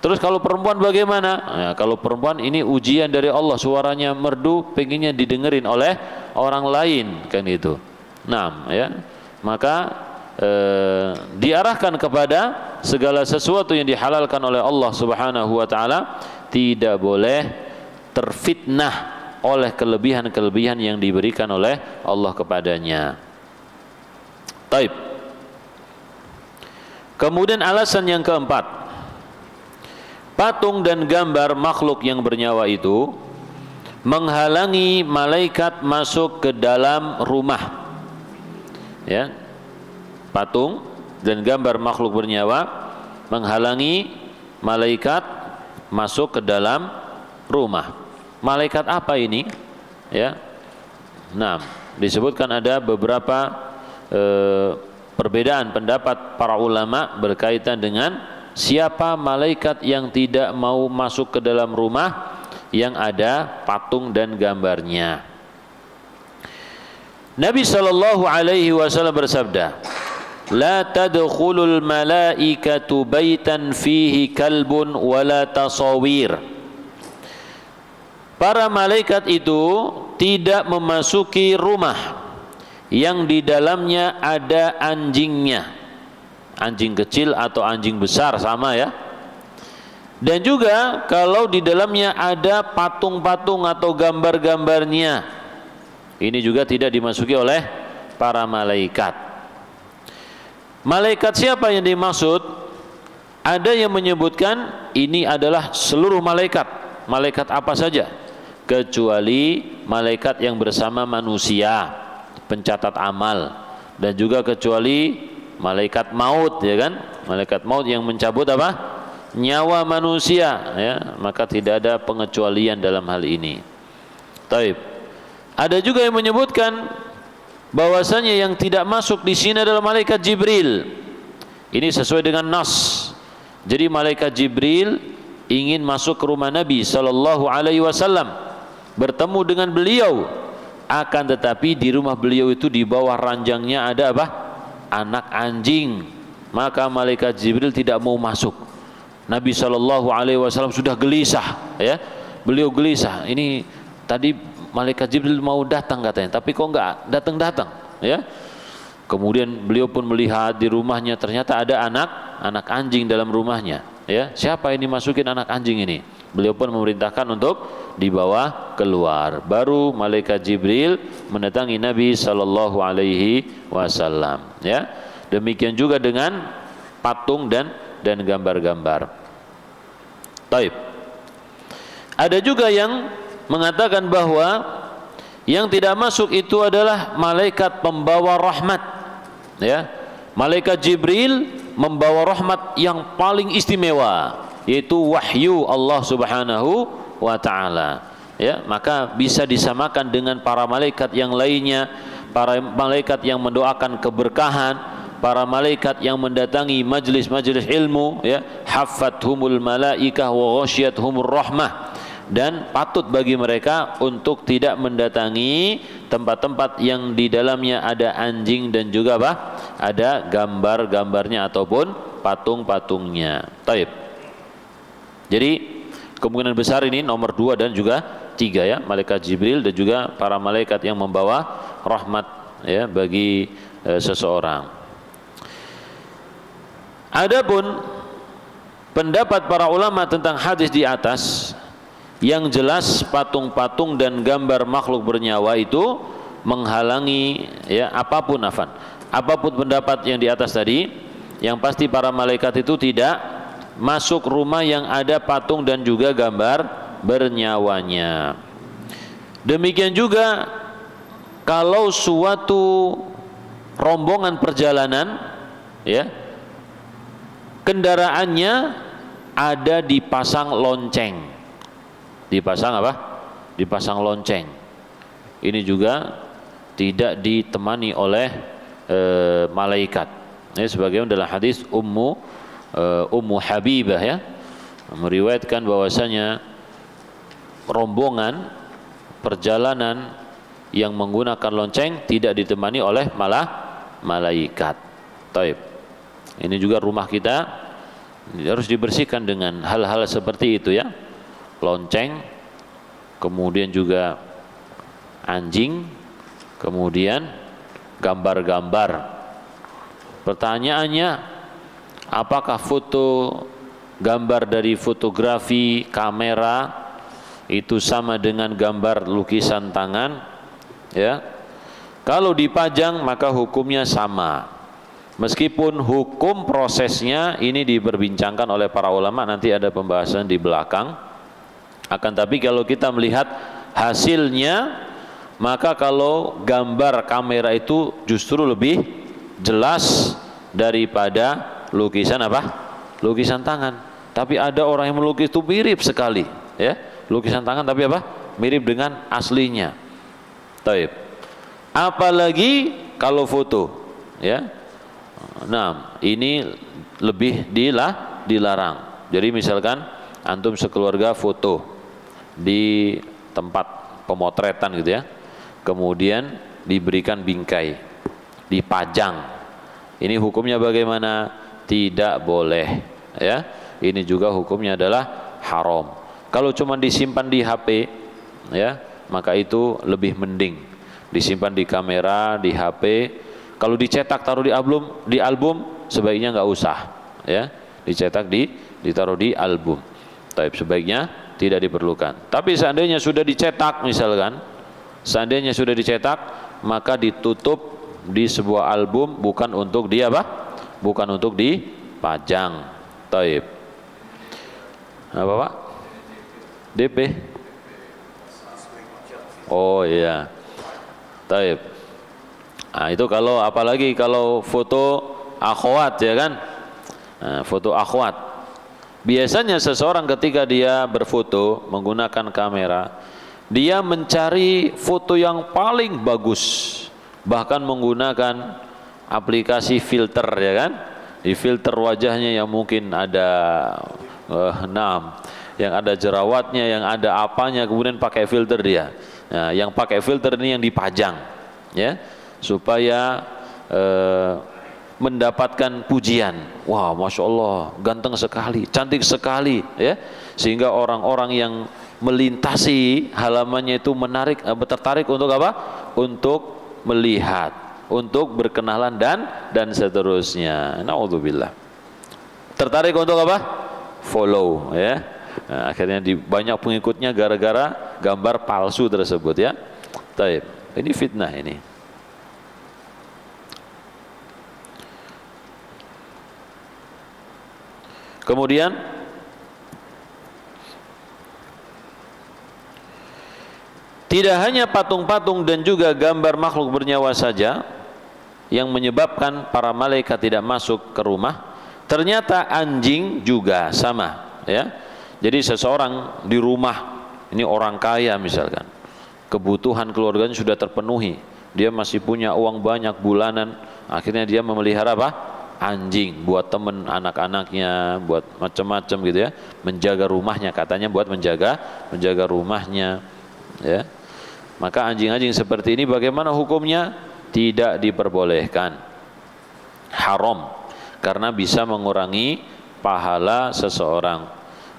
Terus kalau perempuan bagaimana? Ya, kalau perempuan ini ujian dari Allah, suaranya merdu, pengennya didengerin oleh orang lain, kan itu. Nah, ya, maka diarahkan kepada segala sesuatu yang dihalalkan oleh Allah Subhanahu wa ta'ala, tidak boleh terfitnah oleh kelebihan-kelebihan yang diberikan oleh Allah kepadanya. Taib. Kemudian alasan yang keempat, patung dan gambar makhluk yang bernyawa itu menghalangi malaikat masuk ke dalam rumah. Ya, patung dan gambar makhluk bernyawa menghalangi malaikat masuk ke dalam rumah. Malaikat apa ini? Ya, nah, disebutkan ada beberapa perbedaan pendapat para ulama berkaitan dengan siapa malaikat yang tidak mau masuk ke dalam rumah yang ada patung dan gambarnya. Nabi sallallahu alaihi wasallam bersabda, "La tadkhulul malaikatu baitan fihi kalbun wala tasawir." Para malaikat itu tidak memasuki rumah yang di dalamnya ada anjingnya, anjing kecil atau anjing besar sama ya. Dan juga kalau di dalamnya ada patung-patung atau gambar-gambarnya, ini juga tidak dimasuki oleh para malaikat. Malaikat siapa yang dimaksud? Ada yang menyebutkan ini adalah seluruh malaikat. Malaikat apa saja? Kecuali malaikat yang bersama manusia, pencatat amal, dan juga kecuali malaikat maut, ya kan? Malaikat maut yang mencabut apa? Nyawa manusia, ya. Maka tidak ada pengecualian dalam hal ini. Taib. Ada juga yang menyebutkan bahwasanya yang tidak masuk di sini adalah malaikat Jibril. Ini sesuai dengan nas. Jadi malaikat Jibril ingin masuk ke rumah Nabi sallallahu alaihi wasallam, bertemu dengan beliau, akan tetapi di rumah beliau itu di bawah ranjangnya ada apa? Anak anjing. Maka malaikat Jibril tidak mau masuk. Nabi sallallahu alaihi wasallam sudah gelisah, ya. Beliau gelisah. Ini tadi malaikat Jibril mau datang katanya, tapi kok enggak datang-datang, ya. Kemudian beliau pun melihat di rumahnya ternyata ada anak anjing dalam rumahnya, ya. Siapa ini masukin anak anjing ini? Beliau pun memerintahkan untuk dibawa keluar. Baru malaikat Jibril mendatangi Nabi sallallahu alaihi wasallam, ya. Demikian juga dengan patung dan gambar-gambar. Taib. Ada juga yang mengatakan bahwa yang tidak masuk itu adalah malaikat pembawa rahmat, ya. Malaikat Jibril membawa rahmat yang paling istimewa, yaitu wahyu Allah Subhanahu wa taala, ya. Maka bisa disamakan dengan para malaikat yang lainnya, para malaikat yang mendoakan keberkahan, para malaikat yang mendatangi majlis-majlis ilmu, ya. Haffathumul malaikah wa ghasyiathumur rahmah. Dan patut bagi mereka untuk tidak mendatangi tempat-tempat yang di dalamnya ada anjing dan juga apa? Ada gambar-gambarnya ataupun patung-patungnya. Taib. Jadi kemungkinan besar ini nomor 2 dan juga 3, ya, malaikat Jibril dan juga para malaikat yang membawa rahmat, ya, bagi seseorang. Adapun pendapat para ulama tentang hadis di atas, yang jelas patung-patung dan gambar makhluk bernyawa itu menghalangi, ya, apapun pendapat yang di atas tadi, yang pasti para malaikat itu tidak masuk rumah yang ada patung dan juga gambar bernyawanya. Demikian juga kalau suatu rombongan perjalanan, ya, kendaraannya ada dipasang lonceng. Dipasang apa? Dipasang lonceng. Ini juga tidak ditemani oleh malaikat. Ini sebagaimana dalam hadis Ummu Habibah, ya, meriwayatkan bahwasanya rombongan perjalanan yang menggunakan lonceng tidak ditemani oleh malaikat. Taib. Ini juga rumah kita harus dibersihkan dengan hal-hal seperti itu, ya. Lonceng, kemudian juga anjing, kemudian gambar-gambar. Pertanyaannya, apakah foto gambar dari fotografi kamera itu sama dengan gambar lukisan tangan? Ya, kalau dipajang maka hukumnya sama. Meskipun hukum prosesnya ini diperbincangkan oleh para ulama, nanti ada pembahasan di belakang. Akan tapi kalau kita melihat hasilnya, maka kalau gambar kamera itu justru lebih jelas daripada lukisan apa? Lukisan tangan. Tapi ada orang yang melukis itu mirip sekali, ya. Lukisan tangan tapi apa? Mirip dengan aslinya. Taib. Apalagi kalau foto, ya. Nah, ini lebih dilarang. Jadi misalkan antum sekeluarga foto di tempat pemotretan gitu ya, kemudian diberikan bingkai, dipajang. Ini hukumnya bagaimana? Tidak boleh, ya. Ini juga hukumnya adalah haram. Kalau cuma disimpan di HP, ya, maka itu lebih mending. Disimpan di kamera, di HP. Kalau dicetak taruh di album sebaiknya nggak usah, ya. Dicetak ditaruh di album. Tapi sebaiknya tidak diperlukan. Tapi seandainya sudah dicetak misalkan, seandainya sudah dicetak, maka ditutup di sebuah album, bukan untuk dia apa? Bukan untuk dipajang. Taib. Apa Pak? DP. Oh iya. Taib. Nah, itu kalau apalagi kalau foto akhwat, ya kan? Nah, foto akhwat. Biasanya seseorang ketika dia berfoto menggunakan kamera, dia mencari foto yang paling bagus, bahkan menggunakan aplikasi filter, ya kan? Di filter wajahnya yang mungkin ada yang ada jerawatnya, yang ada apanya, kemudian pakai filter dia. Nah, yang pakai filter ini yang dipajang, ya, supaya mendapatkan pujian. Wah, masya Allah, ganteng sekali, cantik sekali, ya, sehingga orang-orang yang melintasi halamannya itu tertarik untuk apa? Untuk melihat, untuk berkenalan dan seterusnya. Naudzubillah. Tertarik untuk apa? Follow, ya. Nah, akhirnya banyak pengikutnya gara-gara gambar palsu tersebut, ya. Taib. Ini fitnah ini. Kemudian tidak hanya patung-patung dan juga gambar makhluk bernyawa saja yang menyebabkan para malaikat tidak masuk ke rumah, ternyata anjing juga sama, ya. Jadi seseorang di rumah, ini orang kaya misalkan, kebutuhan keluarganya sudah terpenuhi, dia masih punya uang banyak bulanan, akhirnya dia memelihara apa? Anjing, buat temen anak-anaknya, buat macam-macam gitu, ya, menjaga rumahnya, katanya buat menjaga rumahnya, ya. Maka anjing-anjing seperti ini bagaimana hukumnya? Tidak diperbolehkan, haram, karena bisa mengurangi pahala seseorang.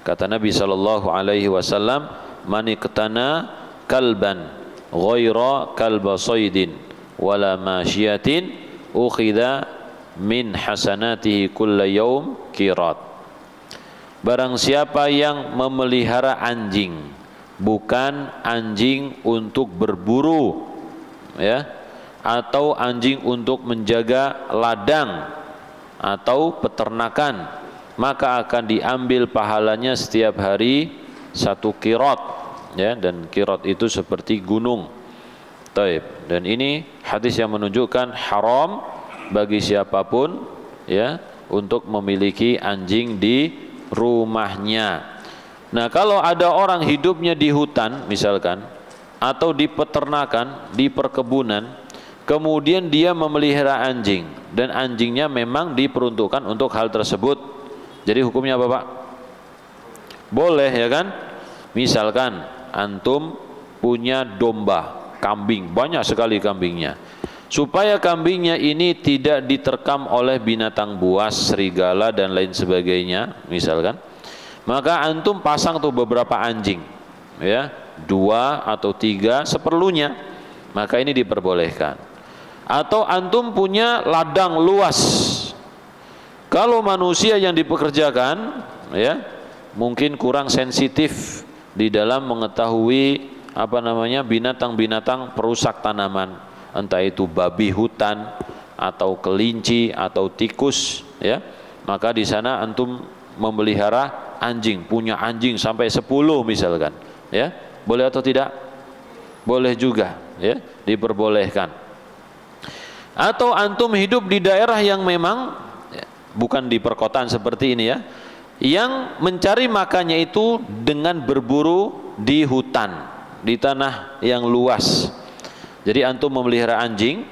Kata Nabi sallallahu alaihi wasallam, "Man iqtana kalban ghaira kalba saydin wala masyiatin ukhidha min hasanatihi kulla yaum qirat." Barang siapa yang memelihara anjing, bukan anjing untuk berburu, ya, atau anjing untuk menjaga ladang atau peternakan, maka akan diambil pahalanya setiap hari 1 qirat, ya, dan qirat itu seperti gunung. Taib. Dan ini hadis yang menunjukkan haram bagi siapapun, ya, untuk memiliki anjing di rumahnya. Nah, kalau ada orang hidupnya di hutan misalkan, atau di peternakan, di perkebunan, kemudian dia memelihara anjing, dan anjingnya memang diperuntukkan untuk hal tersebut, jadi hukumnya apa Pak? Boleh, ya kan? Misalkan antum punya domba, kambing, banyak sekali kambingnya, supaya kambingnya ini tidak diterkam oleh binatang buas, serigala dan lain sebagainya misalkan, maka antum pasang tuh beberapa anjing, ya, 2 atau 3 seperlunya, maka ini diperbolehkan. Atau antum punya ladang luas, kalau manusia yang dipekerjakan, ya, mungkin kurang sensitif di dalam mengetahui binatang-binatang perusak tanaman, entah itu babi hutan atau kelinci atau tikus, ya, maka di sana antum memelihara anjing, punya anjing sampai 10 misalkan, ya, boleh atau tidak? Boleh juga, ya, diperbolehkan. Atau antum hidup di daerah yang memang bukan di perkotaan seperti ini, ya, yang mencari makannya itu dengan berburu di hutan, di tanah yang luas. Jadi antum memelihara anjing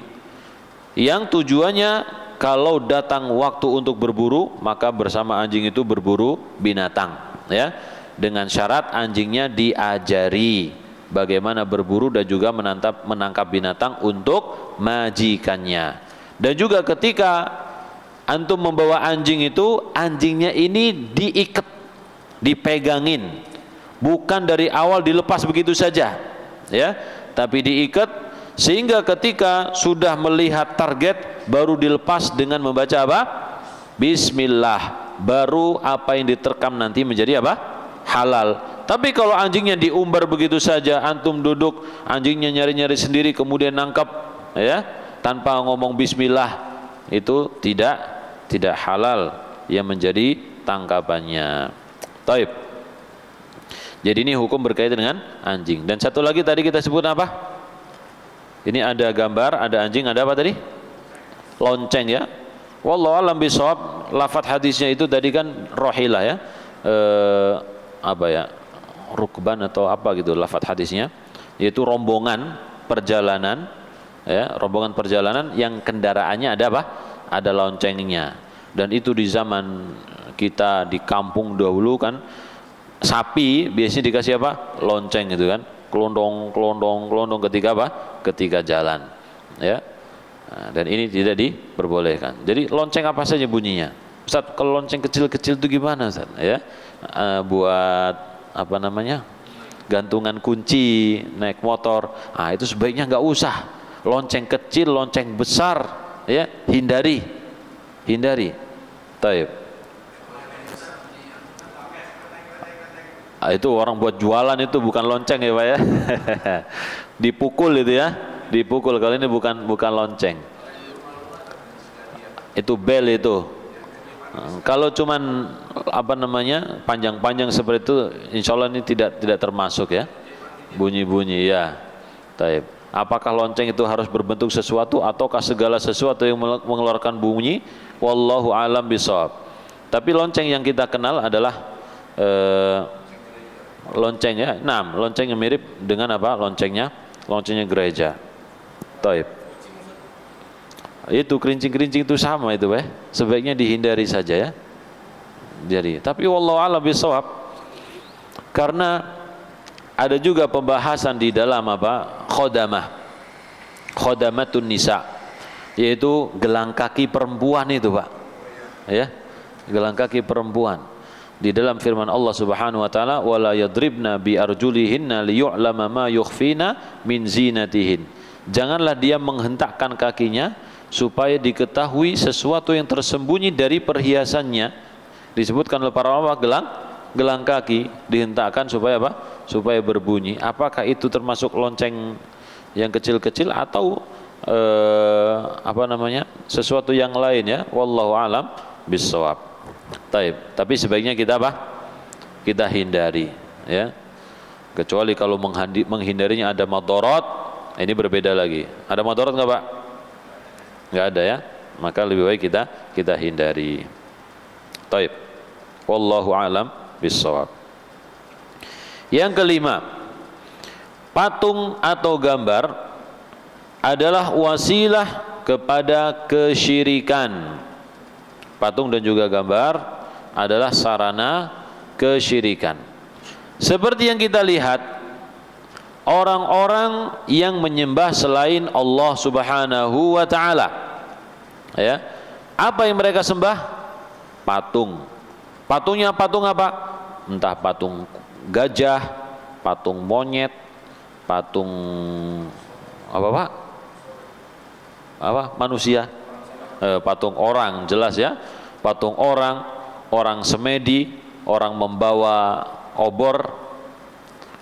yang tujuannya kalau datang waktu untuk berburu, maka bersama anjing itu berburu binatang, ya, dengan syarat anjingnya diajari bagaimana berburu dan juga menangkap binatang untuk majikannya. Dan juga ketika antum membawa anjing itu, anjingnya ini diikat, dipegangin, bukan dari awal dilepas begitu saja, ya, tapi diikat sehingga ketika sudah melihat target baru dilepas dengan membaca apa? Bismillah. Baru apa yang diterkam nanti menjadi apa? Halal. Tapi kalau anjingnya diumbar begitu saja, antum duduk, anjingnya nyari-nyari sendiri kemudian nangkap, ya, tanpa ngomong bismillah, itu tidak halal yang menjadi tangkapannya. Taib. Jadi ini hukum berkaitan dengan anjing. Dan satu lagi tadi kita sebut apa? Ini ada gambar, ada anjing, ada apa tadi? Lonceng, ya. Wallahu a'lam bishawab. Lafaz hadisnya itu tadi kan rohilah, ya. Apa ya? Rukban atau apa gitu lafaz hadisnya, yaitu rombongan perjalanan, ya, rombongan perjalanan yang kendaraannya ada apa? Ada loncengnya. Dan itu di zaman kita di kampung dahulu kan, sapi biasanya dikasih apa? Lonceng gitu kan. Kelondong ketika apa? Ketika jalan, ya. Nah, dan ini tidak diperbolehkan. Jadi lonceng apa saja bunyinya. Ustaz, kalau lonceng kecil-kecil itu gimana, Ustaz? Ya, buat apa namanya? Gantungan kunci, naik motor. Ah, itu sebaiknya nggak usah. Lonceng kecil, lonceng besar, ya, hindari. Taib. Itu orang buat jualan, itu bukan lonceng, ya Pak, ya. Dipukul itu, ya, dipukul. Kalau ini bukan lonceng, itu bel itu. Kalau cuman apa namanya panjang-panjang seperti itu, insya Allah ini tidak termasuk, ya, bunyi-bunyi, ya. Taib. Apakah lonceng itu harus berbentuk sesuatu ataukah segala sesuatu yang mengeluarkan bunyi? Wallahu a'lam bishawab. Tapi lonceng yang kita kenal adalah lonceng, ya. Nah, lonceng yang mirip dengan apa? Loncengnya gereja. Taib. Itu kerincing-kerincing itu sama itu, sebaiknya dihindari saja, ya. Jadi, tapi wallahu a'lam bishawab. Karena ada juga pembahasan di dalam apa? Khodamatun nisa, yaitu gelang kaki perempuan itu, Pak. Ya. Gelang kaki perempuan. Di dalam firman Allah Subhanahu wa taala, wala yadribna bi arjulihinna liyu'lama ma yukhfina min zinatihin. Janganlah dia menghentakkan kakinya supaya diketahui sesuatu yang tersembunyi dari perhiasannya. Disebutkan oleh para ulama gelang kaki dihentakkan supaya apa? Supaya berbunyi. Apakah itu termasuk lonceng yang kecil-kecil atau apa namanya? Sesuatu yang lain, ya. Wallahu alam bissawab. Taib. Tapi sebaiknya kita apa? Kita hindari, ya. Kecuali kalau menghindarinya ada madarat, ini berbeda lagi. Ada madarat enggak, Pak? Enggak ada, ya. Maka lebih baik kita hindari. Taib. Wallahu alam bissawab. Yang kelima, patung atau gambar adalah wasilah kepada kesyirikan. Patung dan juga gambar adalah sarana kesyirikan. Seperti yang kita lihat, orang-orang yang menyembah selain Allah Subhanahu wa taala, ya. Apa yang mereka sembah? Patung. Patungnya patung apa? Entah patung gajah, patung monyet, patung apa, Pak? Apa? Manusia. Patung orang, jelas, ya. Patung orang semedi, orang membawa obor,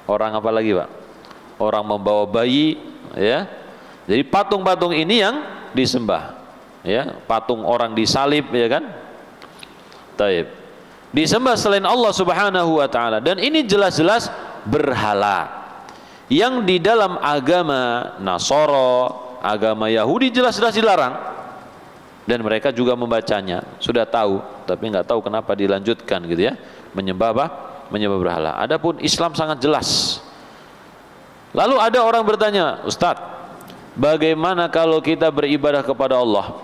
orang apa lagi, Pak? Orang membawa bayi, ya. Jadi patung-patung ini yang disembah, ya, patung orang disalib, ya kan? Taib. Disembah selain Allah Subhanahu wa taala, dan ini jelas-jelas berhala yang di dalam agama Nasara, agama Yahudi jelas-jelas dilarang, dan mereka juga membacanya, sudah tahu, tapi nggak tahu kenapa dilanjutkan gitu ya, menyembah apa? Menyembah berhala. Adapun Islam sangat jelas. Lalu ada orang bertanya, Ustadz, bagaimana kalau kita beribadah kepada Allah?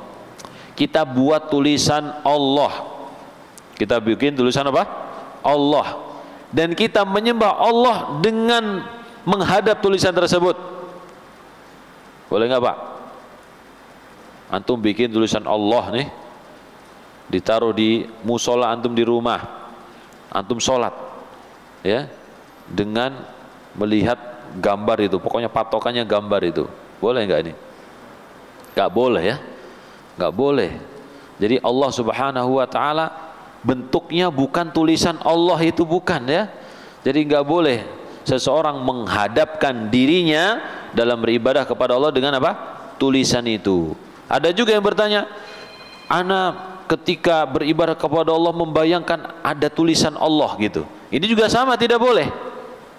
Kita buat tulisan Allah, kita bikin tulisan apa? Allah, dan kita menyembah Allah dengan menghadap tulisan tersebut. Boleh nggak Pak? Antum bikin tulisan Allah nih, ditaruh di musola antum di rumah, antum sholat, ya, dengan melihat gambar itu, pokoknya patokannya gambar itu. Boleh nggak ini? Nggak boleh ya, nggak boleh. Jadi Allah Subhanahu wa taala bentuknya bukan tulisan Allah itu, bukan ya. Jadi nggak boleh seseorang menghadapkan dirinya dalam beribadah kepada Allah dengan apa? Tulisan itu. Ada juga yang bertanya, ana ketika beribadah kepada Allah membayangkan ada tulisan Allah gitu. Ini juga sama, tidak boleh.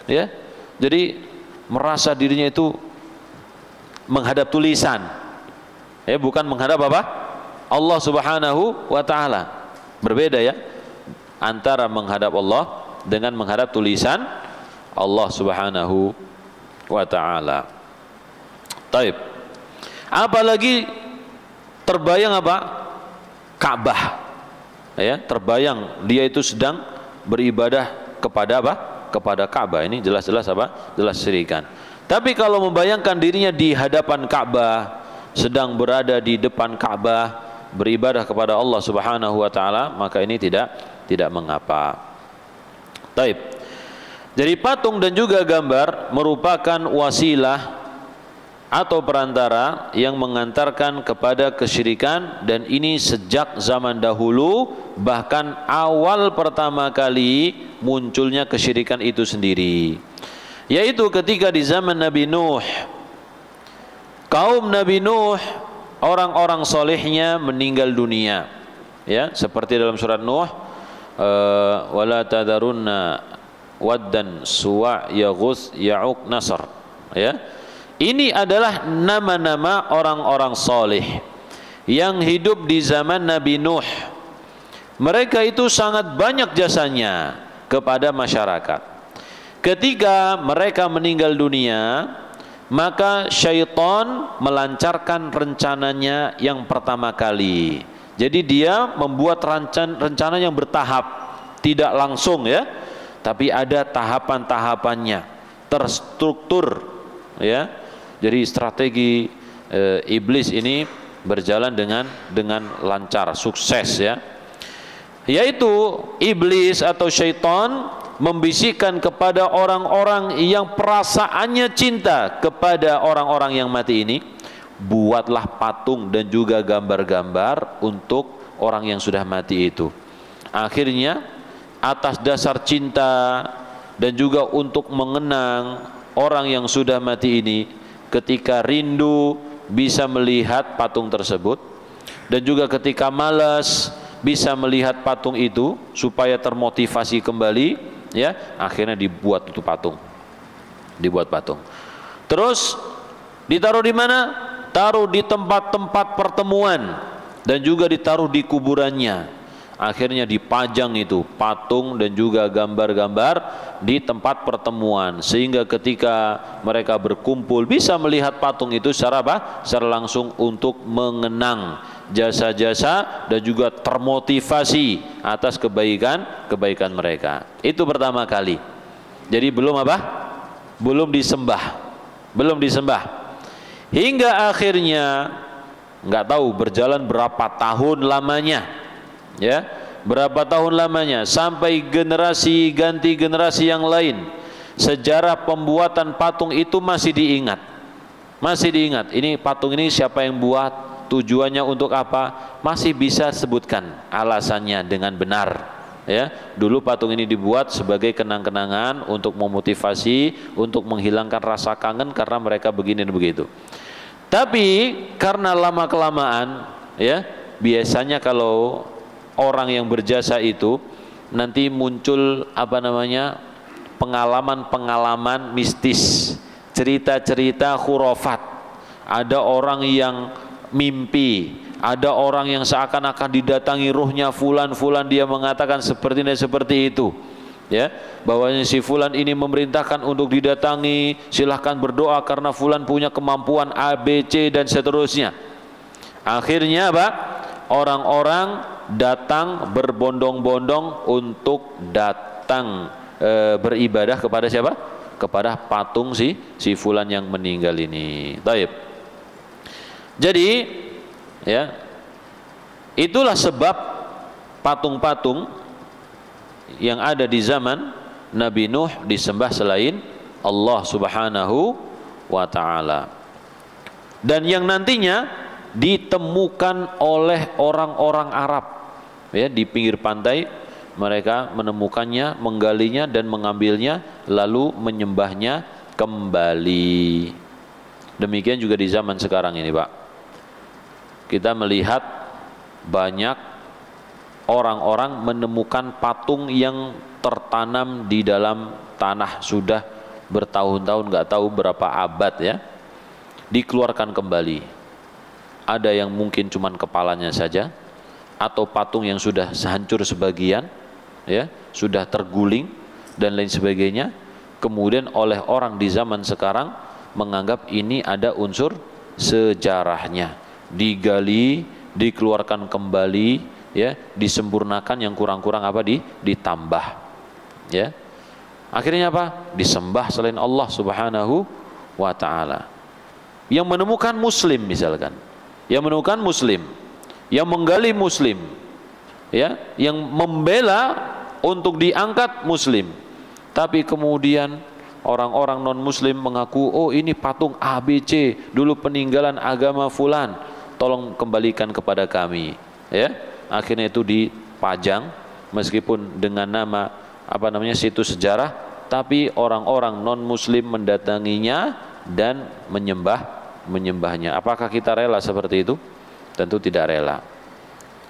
Ya. Jadi merasa dirinya itu menghadap tulisan. Ya, bukan menghadap apa? Allah Subhanahu wa taala. Berbeda ya antara menghadap Allah dengan menghadap tulisan Allah Subhanahu wa taala. Taib. Apalagi terbayang apa? Ka'bah. Ya, terbayang dia itu sedang beribadah kepada apa? Kepada Ka'bah. Ini jelas-jelas apa? Jelas syirikan. Tapi kalau membayangkan dirinya di hadapan Ka'bah, sedang berada di depan Ka'bah, beribadah kepada Allah Subhanahu wa taala, maka ini tidak mengapa. Taib. Jadi patung dan juga gambar merupakan wasilah atau perantara yang mengantarkan kepada kesyirikan, dan ini sejak zaman dahulu, bahkan awal pertama kali munculnya kesyirikan itu sendiri, yaitu ketika di zaman Nabi Nuh. Kaum Nabi Nuh, orang-orang solehnya meninggal dunia, ya, seperti dalam surat Nuh, wala tadarunna waddan suwa yaghus ya'uq nasr, ya. Ini adalah nama-nama orang-orang soleh yang hidup di zaman Nabi Nuh. Mereka itu sangat banyak jasanya kepada masyarakat. Ketika mereka meninggal dunia, maka syaitan melancarkan rencananya yang pertama kali. Jadi dia membuat rencana yang bertahap, tidak langsung ya, tapi ada tahapan-tahapannya, terstruktur ya. Jadi strategi iblis ini berjalan dengan lancar, sukses ya. Yaitu iblis atau syaitan membisikkan kepada orang-orang yang perasaannya cinta kepada orang-orang yang mati ini, buatlah patung dan juga gambar-gambar untuk orang yang sudah mati itu. Akhirnya atas dasar cinta dan juga untuk mengenang orang yang sudah mati ini, ketika rindu bisa melihat patung tersebut, dan juga ketika malas bisa melihat patung itu supaya termotivasi kembali, ya, akhirnya dibuat itu patung. Dibuat patung. Terus ditaruh di mana? Taruh di tempat-tempat pertemuan dan juga ditaruh di kuburannya. Akhirnya dipajang itu patung dan juga gambar-gambar di tempat pertemuan, sehingga ketika mereka berkumpul bisa melihat patung itu secara apa? Secara langsung, untuk mengenang jasa-jasa dan juga termotivasi atas kebaikan mereka. Itu pertama kali. Jadi belum apa? Belum disembah. Belum disembah. Hingga akhirnya nggak tahu berjalan berapa tahun lamanya. Ya, berapa tahun lamanya sampai generasi ganti generasi yang lain, sejarah pembuatan patung itu masih diingat. Masih diingat. Ini patung ini siapa yang buat, tujuannya untuk apa, masih bisa sebutkan alasannya dengan benar. Ya, dulu patung ini dibuat sebagai kenang-kenangan untuk memotivasi, untuk menghilangkan rasa kangen karena mereka begini dan begitu. Tapi karena lama kelamaan ya, biasanya kalau orang yang berjasa itu nanti muncul pengalaman-pengalaman mistis, cerita-cerita khurafat. Ada orang yang mimpi, ada orang yang seakan-akan didatangi ruhnya fulan, dia mengatakan seperti ini seperti itu, ya, bahwasanya si fulan ini memerintahkan untuk didatangi, silahkan berdoa karena fulan punya kemampuan A, B, C dan seterusnya. Akhirnya apa? Orang-orang datang berbondong-bondong untuk datang beribadah kepada siapa? Kepada patung si fulan yang meninggal ini. Baik. Jadi, ya, itulah sebab patung-patung yang ada di zaman Nabi Nuh disembah selain Allah Subhanahu wa taala. Dan yang nantinya ditemukan oleh orang-orang Arab, ya, di pinggir pantai mereka menemukannya, menggalinya dan mengambilnya lalu menyembahnya kembali. Demikian juga di zaman sekarang ini, Pak. Kita melihat banyak orang-orang menemukan patung yang tertanam di dalam tanah sudah bertahun-tahun, nggak tahu berapa abad, ya, dikeluarkan kembali. Ada yang mungkin cuman kepalanya saja, atau patung yang sudah hancur sebagian, ya, sudah terguling dan lain sebagainya. Kemudian oleh orang di zaman sekarang menganggap ini ada unsur sejarahnya, digali, dikeluarkan kembali, ya, disempurnakan, yang kurang-kurang ditambah, ya. Akhirnya apa? Disembah selain Allah Subhanahu wa taala. Yang menemukan muslim misalkan, yang menemukan muslim, yang menggali muslim, ya, yang membela untuk diangkat muslim, tapi kemudian orang-orang non muslim mengaku, oh ini patung ABC dulu peninggalan agama fulan, tolong kembalikan kepada kami, ya. Akhirnya itu dipajang meskipun dengan nama situs sejarah, tapi orang-orang non muslim mendatanginya dan menyembahnya. Apakah kita rela seperti itu? Tentu tidak rela,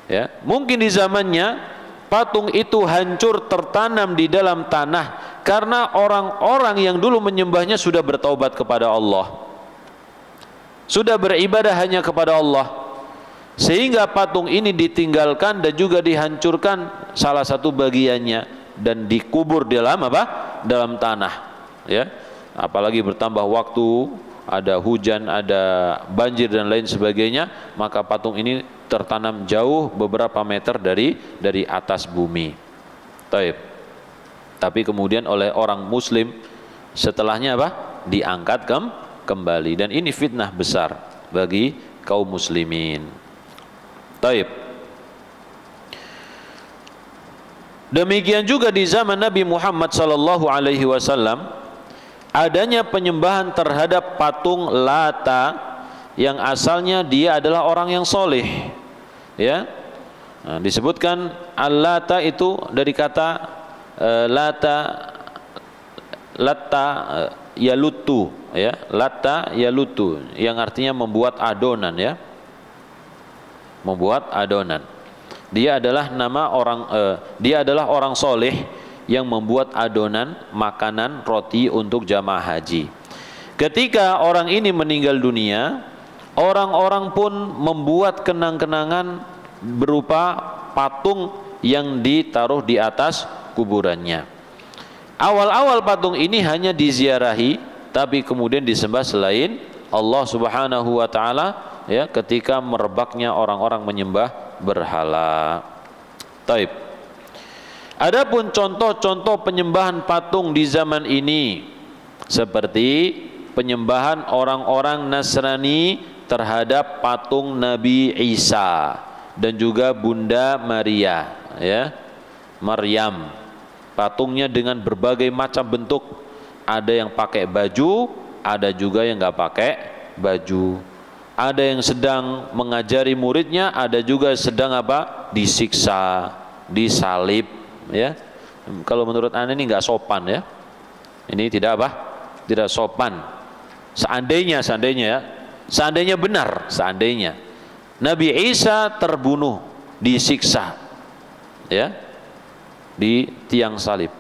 ya. Mungkin di zamannya patung itu hancur tertanam di dalam tanah karena orang-orang yang dulu menyembahnya sudah bertaubat kepada Allah, sudah beribadah hanya kepada Allah, sehingga patung ini ditinggalkan dan juga dihancurkan salah satu bagiannya dan dikubur dalam tanah, ya. Apalagi bertambah waktu, ada hujan, ada banjir dan lain sebagainya, maka patung ini tertanam jauh beberapa meter dari atas bumi. Taib. Tapi kemudian oleh orang muslim setelahnya diangkat kembali, dan ini fitnah besar bagi kaum muslimin. Taib. Demikian juga di zaman Nabi Muhammad sallallahu alaihi wasallam adanya penyembahan terhadap patung Lata yang asalnya dia adalah orang yang soleh, ya. Nah, disebutkan Al-Lata itu dari kata Latta yalutu, ya, Latta yalutu, yang artinya membuat adonan, ya, membuat adonan. Dia adalah dia adalah orang soleh yang membuat adonan makanan roti untuk jamaah haji. Ketika orang ini meninggal dunia, orang-orang pun membuat kenang-kenangan berupa patung yang ditaruh di atas kuburannya. Awal-awal patung ini hanya diziarahi, tapi kemudian disembah selain Allah Subhanahu wa taala, ya, ketika merebaknya orang-orang menyembah berhala. Taib. Adapun contoh-contoh penyembahan patung di zaman ini seperti penyembahan orang-orang Nasrani terhadap patung Nabi Isa dan juga Bunda Maria, ya, Maryam. Patungnya dengan berbagai macam bentuk, ada yang pakai baju, ada juga yang nggak pakai baju. Ada yang sedang mengajari muridnya, ada juga sedang disiksa, disalib, ya. Kalau menurut Anda ini nggak sopan, ya. Ini tidak tidak sopan. Seandainya ya, seandainya benar, seandainya Nabi Isa terbunuh, disiksa, ya, di tiang salib.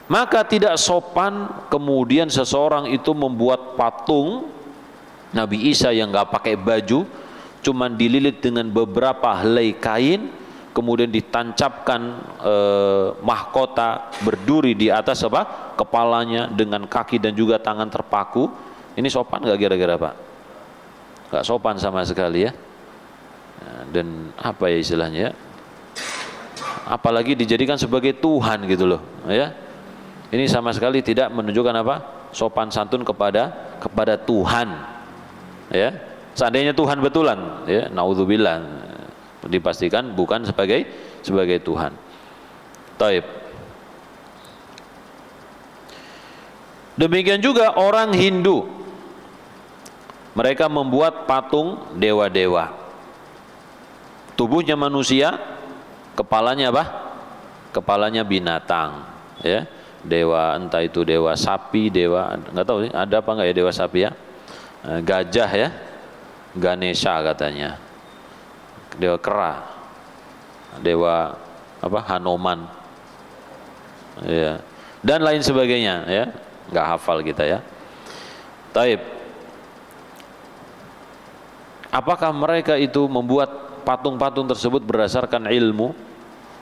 Maka tidak sopan kemudian seseorang itu membuat patung Nabi Isa yang nggak pakai baju, cuman dililit dengan beberapa helai kain, kemudian ditancapkan mahkota berduri di atas apa? Kepalanya dengan kaki dan juga tangan terpaku. Ini sopan nggak kira-kira Pak? Nggak sopan sama sekali ya. Dan apa ya istilahnya ya? Apalagi dijadikan sebagai Tuhan gitu loh, ya. Ini sama sekali tidak menunjukkan apa? Sopan santun kepada Tuhan. Ya. Seandainya Tuhan betulan, ya, naudzubillah, dipastikan bukan sebagai Tuhan. Taib. Demikian juga orang Hindu. Mereka membuat patung dewa-dewa. Tubuhnya manusia, kepalanya apa? Kepalanya binatang, ya. Dewa, entah itu dewa sapi, dewa nggak tahu ada apa nggak ya dewa sapi ya, gajah ya, Ganesha katanya, dewa kera, dewa apa Hanuman, ya, dan lain sebagainya ya, nggak hafal kita ya. Taib. Apakah mereka itu membuat patung-patung tersebut berdasarkan ilmu?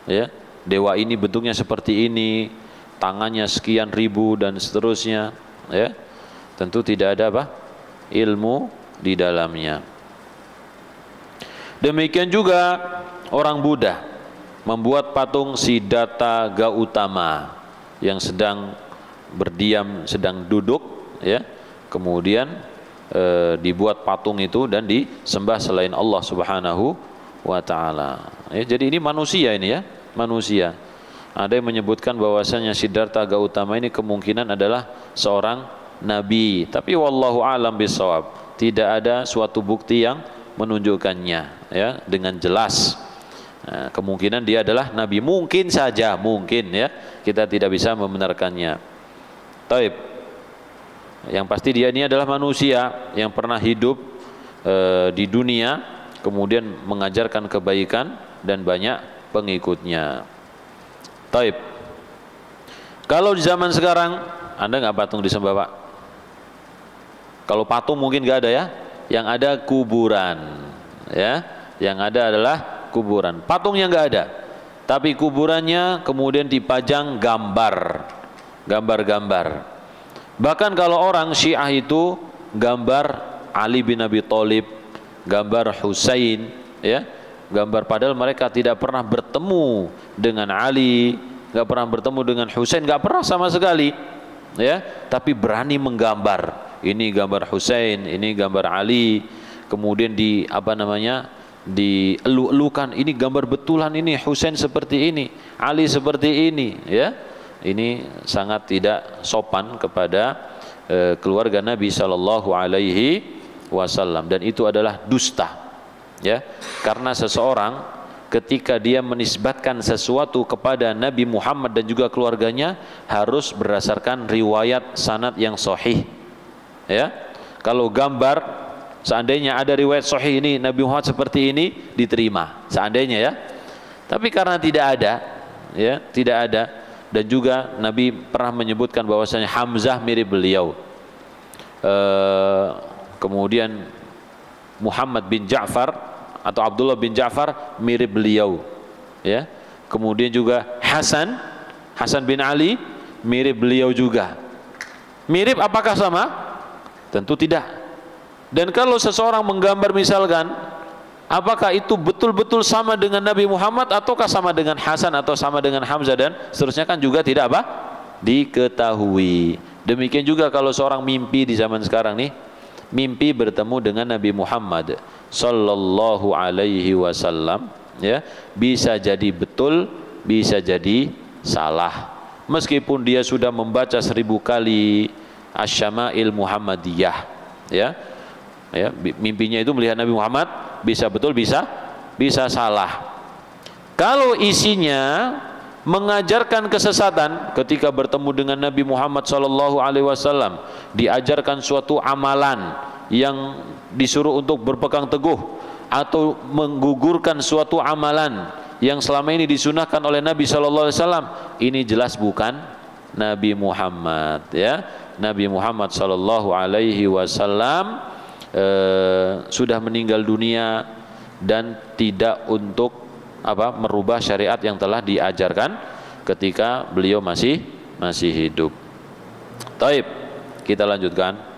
Ya, dewa ini bentuknya seperti ini, tangannya sekian ribu dan seterusnya, ya. Tentu tidak ada apa? Ilmu di dalamnya. Demikian juga orang Buddha membuat patung Siddhartha Gautama yang sedang berdiam, sedang duduk, ya. Kemudian dibuat patung itu dan disembah selain Allah Subhanahu wa ta'ala. Ya, jadi ini manusia ini ya, manusia. Ada yang menyebutkan bahwasanya Siddhartha Gautama ini kemungkinan adalah seorang nabi, tapi wallahu alam bisawab. Tidak ada suatu bukti yang menunjukkannya ya dengan jelas. Nah, kemungkinan dia adalah nabi, mungkin saja, mungkin ya. Kita tidak bisa membenarkannya. Taib. Yang pasti dia ini adalah manusia yang pernah hidup di dunia, kemudian mengajarkan kebaikan dan banyak pengikutnya. Taib. Kalau di zaman sekarang ada nggak patung disembah Pak? Kalau patung mungkin nggak ada ya, yang ada kuburan, ya, yang ada adalah kuburan. Patungnya nggak ada, tapi kuburannya kemudian dipajang gambar-gambar. Bahkan kalau orang Syiah itu gambar Ali bin Abi Thalib, gambar Husain, ya, gambar padahal mereka tidak pernah bertemu dengan Ali, nggak pernah bertemu dengan Husain, nggak pernah sama sekali, ya. Tapi berani menggambar. Ini gambar Husain, ini gambar Ali, kemudian dielu-elukan. Ini gambar betulan, ini Husain seperti ini, Ali seperti ini, ya. Ini sangat tidak sopan kepada keluarga Nabi Sallallahu Alaihi Wasallam, dan itu adalah dusta, ya. Karena seseorang ketika dia menisbatkan sesuatu kepada Nabi Muhammad dan juga keluarganya harus berdasarkan riwayat sanad yang sahih, ya. Kalau gambar, seandainya ada riwayat sahih ini Nabi Muhammad seperti ini, diterima seandainya ya. Tapi karena tidak ada, ya, tidak ada. Dan juga Nabi pernah menyebutkan bahwasanya Hamzah mirip beliau. Kemudian Muhammad bin Ja'far atau Abdullah bin Ja'far mirip beliau, ya. Kemudian juga Hasan bin Ali mirip beliau juga. Mirip apakah sama? Tentu tidak. Dan kalau seseorang menggambar misalkan, apakah itu betul-betul sama dengan Nabi Muhammad ataukah sama dengan Hasan atau sama dengan Hamzah dan seterusnya, kan juga tidak apa? Diketahui. Demikian juga kalau seorang mimpi di zaman sekarang nih, mimpi bertemu dengan Nabi Muhammad Sallallahu Alaihi Wasallam, ya, bisa jadi betul, bisa jadi salah. Meskipun dia sudah membaca 1000 kali Asy-Syama'il Muhammadiyah, ya, ya, mimpinya itu melihat Nabi Muhammad, bisa betul, bisa salah. Kalau isinya mengajarkan kesesatan, ketika bertemu dengan Nabi Muhammad SAW diajarkan suatu amalan yang disuruh untuk berpegang teguh, atau menggugurkan suatu amalan yang selama ini disunahkan oleh Nabi sallallahu alaihi wasallam, ini jelas bukan Nabi Muhammad, ya. Nabi Muhammad sallallahu alaihi wasallam sudah meninggal dunia dan tidak untuk merubah syariat yang telah diajarkan ketika beliau masih hidup. Taib, kita lanjutkan.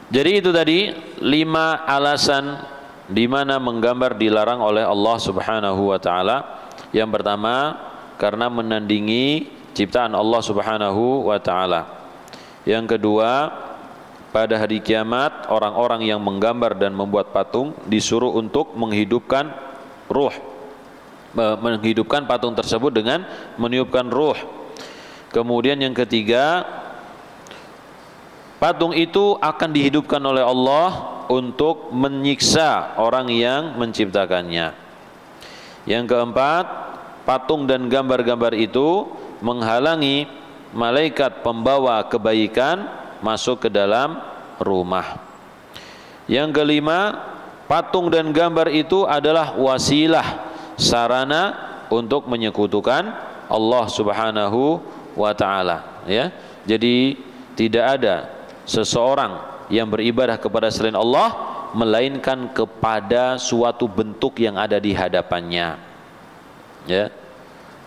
Jadi itu tadi 5 alasan di mana menggambar dilarang oleh Allah Subhanahu wa taala. Yang pertama, karena menandingi ciptaan Allah Subhanahu wa taala. Yang kedua, pada hari kiamat orang-orang yang menggambar dan membuat patung disuruh untuk menghidupkan ruh, menghidupkan patung tersebut dengan meniupkan ruh. Kemudian yang ketiga, patung itu akan dihidupkan oleh Allah untuk menyiksa orang yang menciptakannya. Yang keempat, patung dan gambar-gambar itu menghalangi malaikat pembawa kebaikan masuk ke dalam rumah. Yang kelima, patung dan gambar itu adalah wasilah, sarana untuk menyekutukan Allah Subhanahu wa taala, ya. Jadi tidak ada seseorang yang beribadah kepada selain Allah melainkan kepada suatu bentuk yang ada di hadapannya, ya.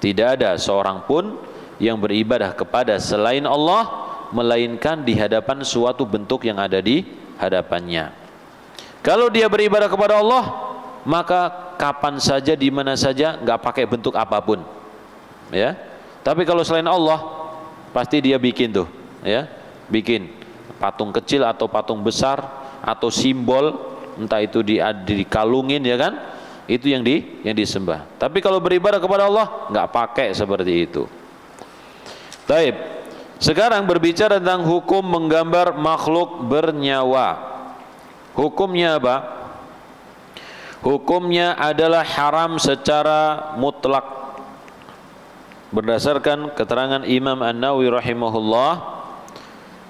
Tidak ada seorang pun yang beribadah kepada selain Allah melainkan di hadapan suatu bentuk yang ada di hadapannya. Kalau dia beribadah kepada Allah, maka kapan saja, di mana saja, nggak pakai bentuk apapun, ya. Tapi kalau selain Allah, pasti dia bikin tuh, ya, bikin patung kecil atau patung besar atau simbol, entah itu dikalungin, ya kan, itu yang disembah. Tapi kalau beribadah kepada Allah nggak pakai seperti itu. Baik, sekarang berbicara tentang hukum menggambar makhluk bernyawa. Hukumnya apa? Hukumnya adalah haram secara mutlak. Berdasarkan keterangan Imam An-Nawawi rahimahullah,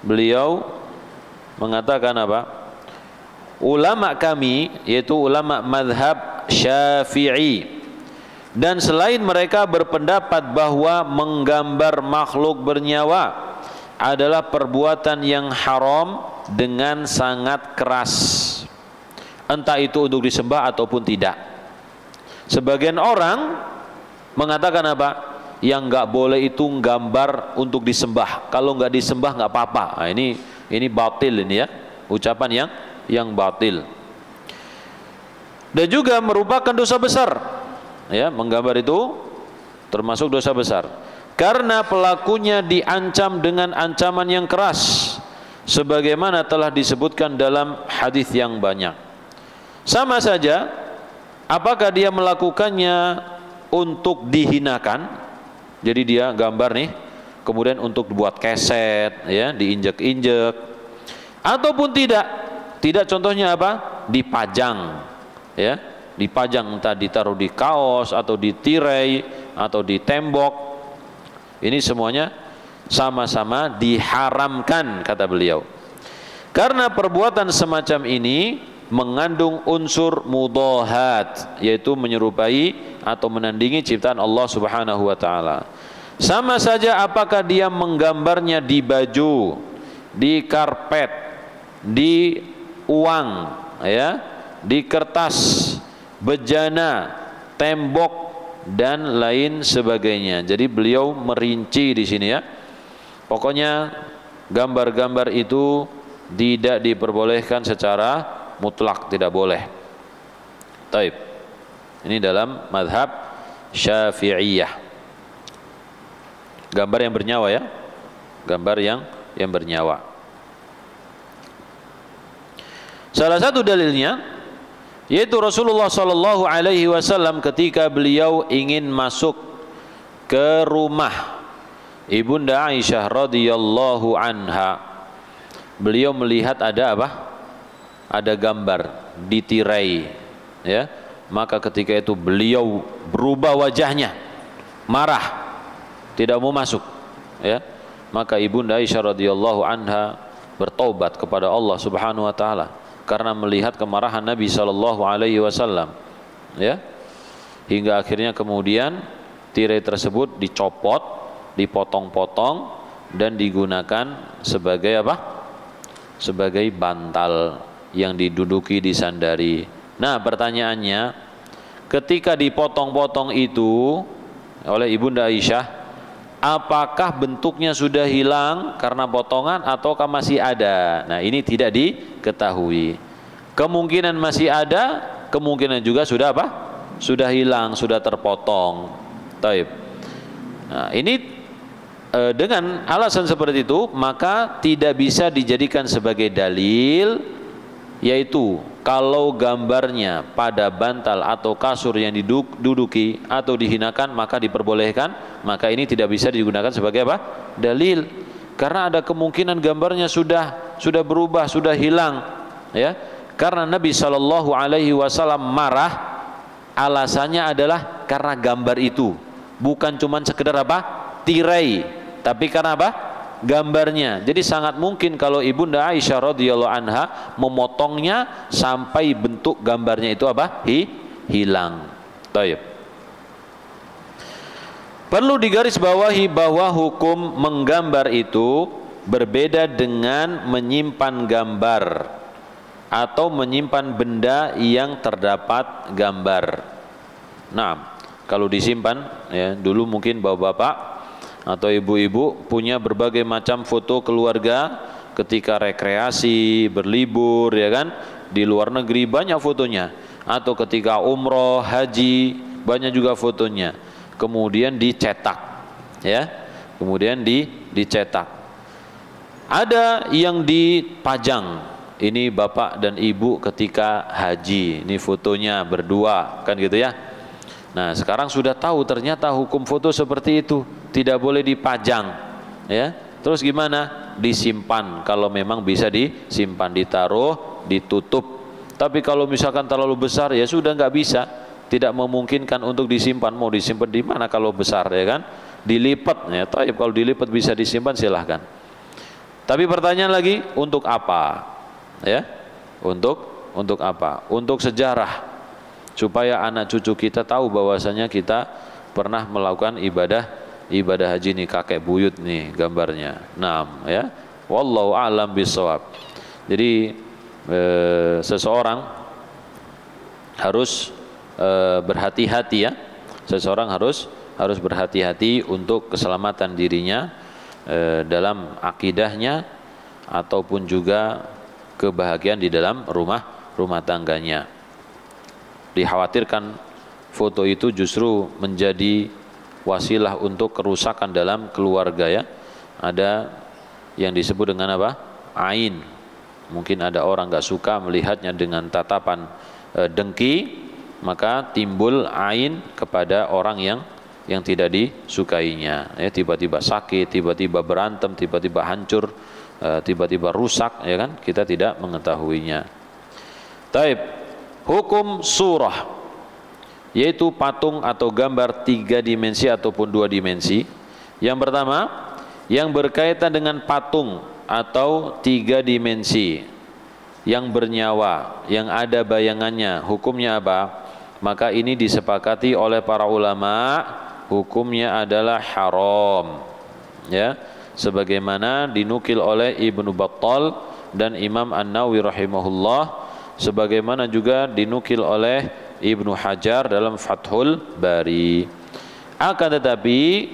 beliau mengatakan apa? Ulama kami, yaitu ulama madhab Syafi'i, dan selain mereka berpendapat bahwa menggambar makhluk bernyawa adalah perbuatan yang haram dengan sangat keras, entah itu untuk disembah ataupun tidak. Sebagian orang mengatakan apa? Yang nggak boleh itu gambar untuk disembah. Kalau nggak disembah nggak apa-apa. Nah, ini batil ini, ya, ucapan yang batil. Dan juga merupakan dosa besar, ya, menggambar itu termasuk dosa besar karena pelakunya diancam dengan ancaman yang keras sebagaimana telah disebutkan dalam hadis yang banyak. Sama saja apakah dia melakukannya untuk dihinakan, jadi dia gambar nih kemudian untuk dibuat keset, ya, diinjek-injek, ataupun tidak, contohnya apa? Dipajang, ya, dipajang, entah ditaruh di kaos atau di tirai atau di tembok. Ini semuanya sama-sama diharamkan, kata beliau, karena perbuatan semacam ini mengandung unsur mudahat, yaitu menyerupai atau menandingi ciptaan Allah Subhanahu wa taala. Sama saja apakah dia menggambarnya di baju, di karpet, di uang, ya, di kertas, bejana, tembok, dan lain sebagainya. Jadi beliau merinci di sini, ya. Pokoknya gambar-gambar itu tidak diperbolehkan secara mutlak, tidak boleh. Taib. Ini dalam madhab Syafi'iyah. Gambar yang bernyawa, ya. Gambar yang bernyawa. Salah satu dalilnya yaitu Rasulullah sallallahu alaihi wasallam ketika beliau ingin masuk ke rumah Ibunda Aisyah radhiyallahu anha, beliau melihat ada apa? Ada gambar di tirai, ya. Maka ketika itu beliau berubah wajahnya, marah, tidak mau masuk. ya, maka Ibunda Aisyah radhiyallahu anha bertaubat kepada Allah Subhanahu wa taala karena melihat kemarahan Nabi sallallahu alaihi wasallam, ya. Hingga akhirnya kemudian tirai tersebut dicopot, dipotong-potong dan digunakan sebagai apa? Sebagai bantal yang diduduki, disandari. Nah, pertanyaannya, ketika dipotong-potong itu oleh Ibunda Aisyah, apakah bentuknya sudah hilang karena potongan ataukah masih ada? Nah, ini tidak diketahui. Kemungkinan masih ada, kemungkinan juga sudah apa? Sudah hilang, sudah terpotong. Taib. Nah, ini dengan alasan seperti itu, maka tidak bisa dijadikan sebagai dalil, yaitu kalau gambarnya pada bantal atau kasur yang diduduki atau dihinakan maka diperbolehkan, maka ini tidak bisa digunakan sebagai apa? Dalil. Karena ada kemungkinan gambarnya sudah berubah, sudah hilang, ya. Karena Nabi sallallahu alaihi wasallam marah, alasannya adalah karena gambar itu, bukan cuma sekedar apa? Tirai, tapi karena apa? Gambarnya. Jadi sangat mungkin kalau Ibunda Aisyah radhiyallahu anha memotongnya sampai bentuk gambarnya itu apa? Hilang. Baik. Perlu digarisbawahi bahwa hukum menggambar itu berbeda dengan menyimpan gambar atau menyimpan benda yang terdapat gambar. Nah, kalau disimpan, ya, dulu mungkin bapak-bapak atau ibu-ibu punya berbagai macam foto keluarga ketika rekreasi, berlibur, ya kan, di luar negeri banyak fotonya, atau ketika umroh, haji, banyak juga fotonya. Kemudian dicetak, ya, kemudian dicetak. Ada yang dipajang, ini bapak dan ibu ketika haji, ini fotonya berdua, kan gitu ya. Nah, sekarang sudah tahu ternyata hukum foto seperti itu, tidak boleh dipajang, ya. Terus gimana? Disimpan, kalau memang bisa disimpan, ditaruh, ditutup. Tapi kalau misalkan terlalu besar, ya sudah nggak bisa, tidak memungkinkan untuk disimpan. Mau disimpan di mana kalau besar, ya kan? Dilipat, ya. Tapi kalau dilipat bisa disimpan, silahkan. Tapi pertanyaan lagi, untuk apa? Ya, untuk apa? Untuk sejarah, supaya anak cucu kita tahu bahwasanya kita pernah melakukan ibadah haji nih, kakek buyut nih gambarnya. Naam, ya. Wallahu a'lam bishawab. Jadi seseorang harus berhati-hati, ya. Seseorang harus berhati-hati untuk keselamatan dirinya dalam akidahnya ataupun juga kebahagiaan di dalam rumah tangganya. Dikhawatirkan foto itu justru menjadi wasilah untuk kerusakan dalam keluarga, ya. Ada yang disebut dengan apa? Ain. Mungkin ada orang nggak suka melihatnya dengan tatapan dengki, maka timbul ain kepada orang yang tidak disukainya, ya. Tiba-tiba sakit, tiba-tiba berantem, tiba-tiba hancur, tiba-tiba rusak, ya kan? Kita tidak mengetahuinya. Taib. Hukum surah, yaitu patung atau gambar 3 dimensi ataupun 2 dimensi. Yang pertama, yang berkaitan dengan patung atau 3 dimensi yang bernyawa, yang ada bayangannya, hukumnya apa? Maka ini disepakati oleh para ulama, hukumnya adalah haram, ya. Sebagaimana dinukil oleh Ibnu Battal dan Imam An-Nawawi rahimahullah, sebagaimana juga dinukil oleh Ibnu Hajar dalam Fathul Bari. Akan tetapi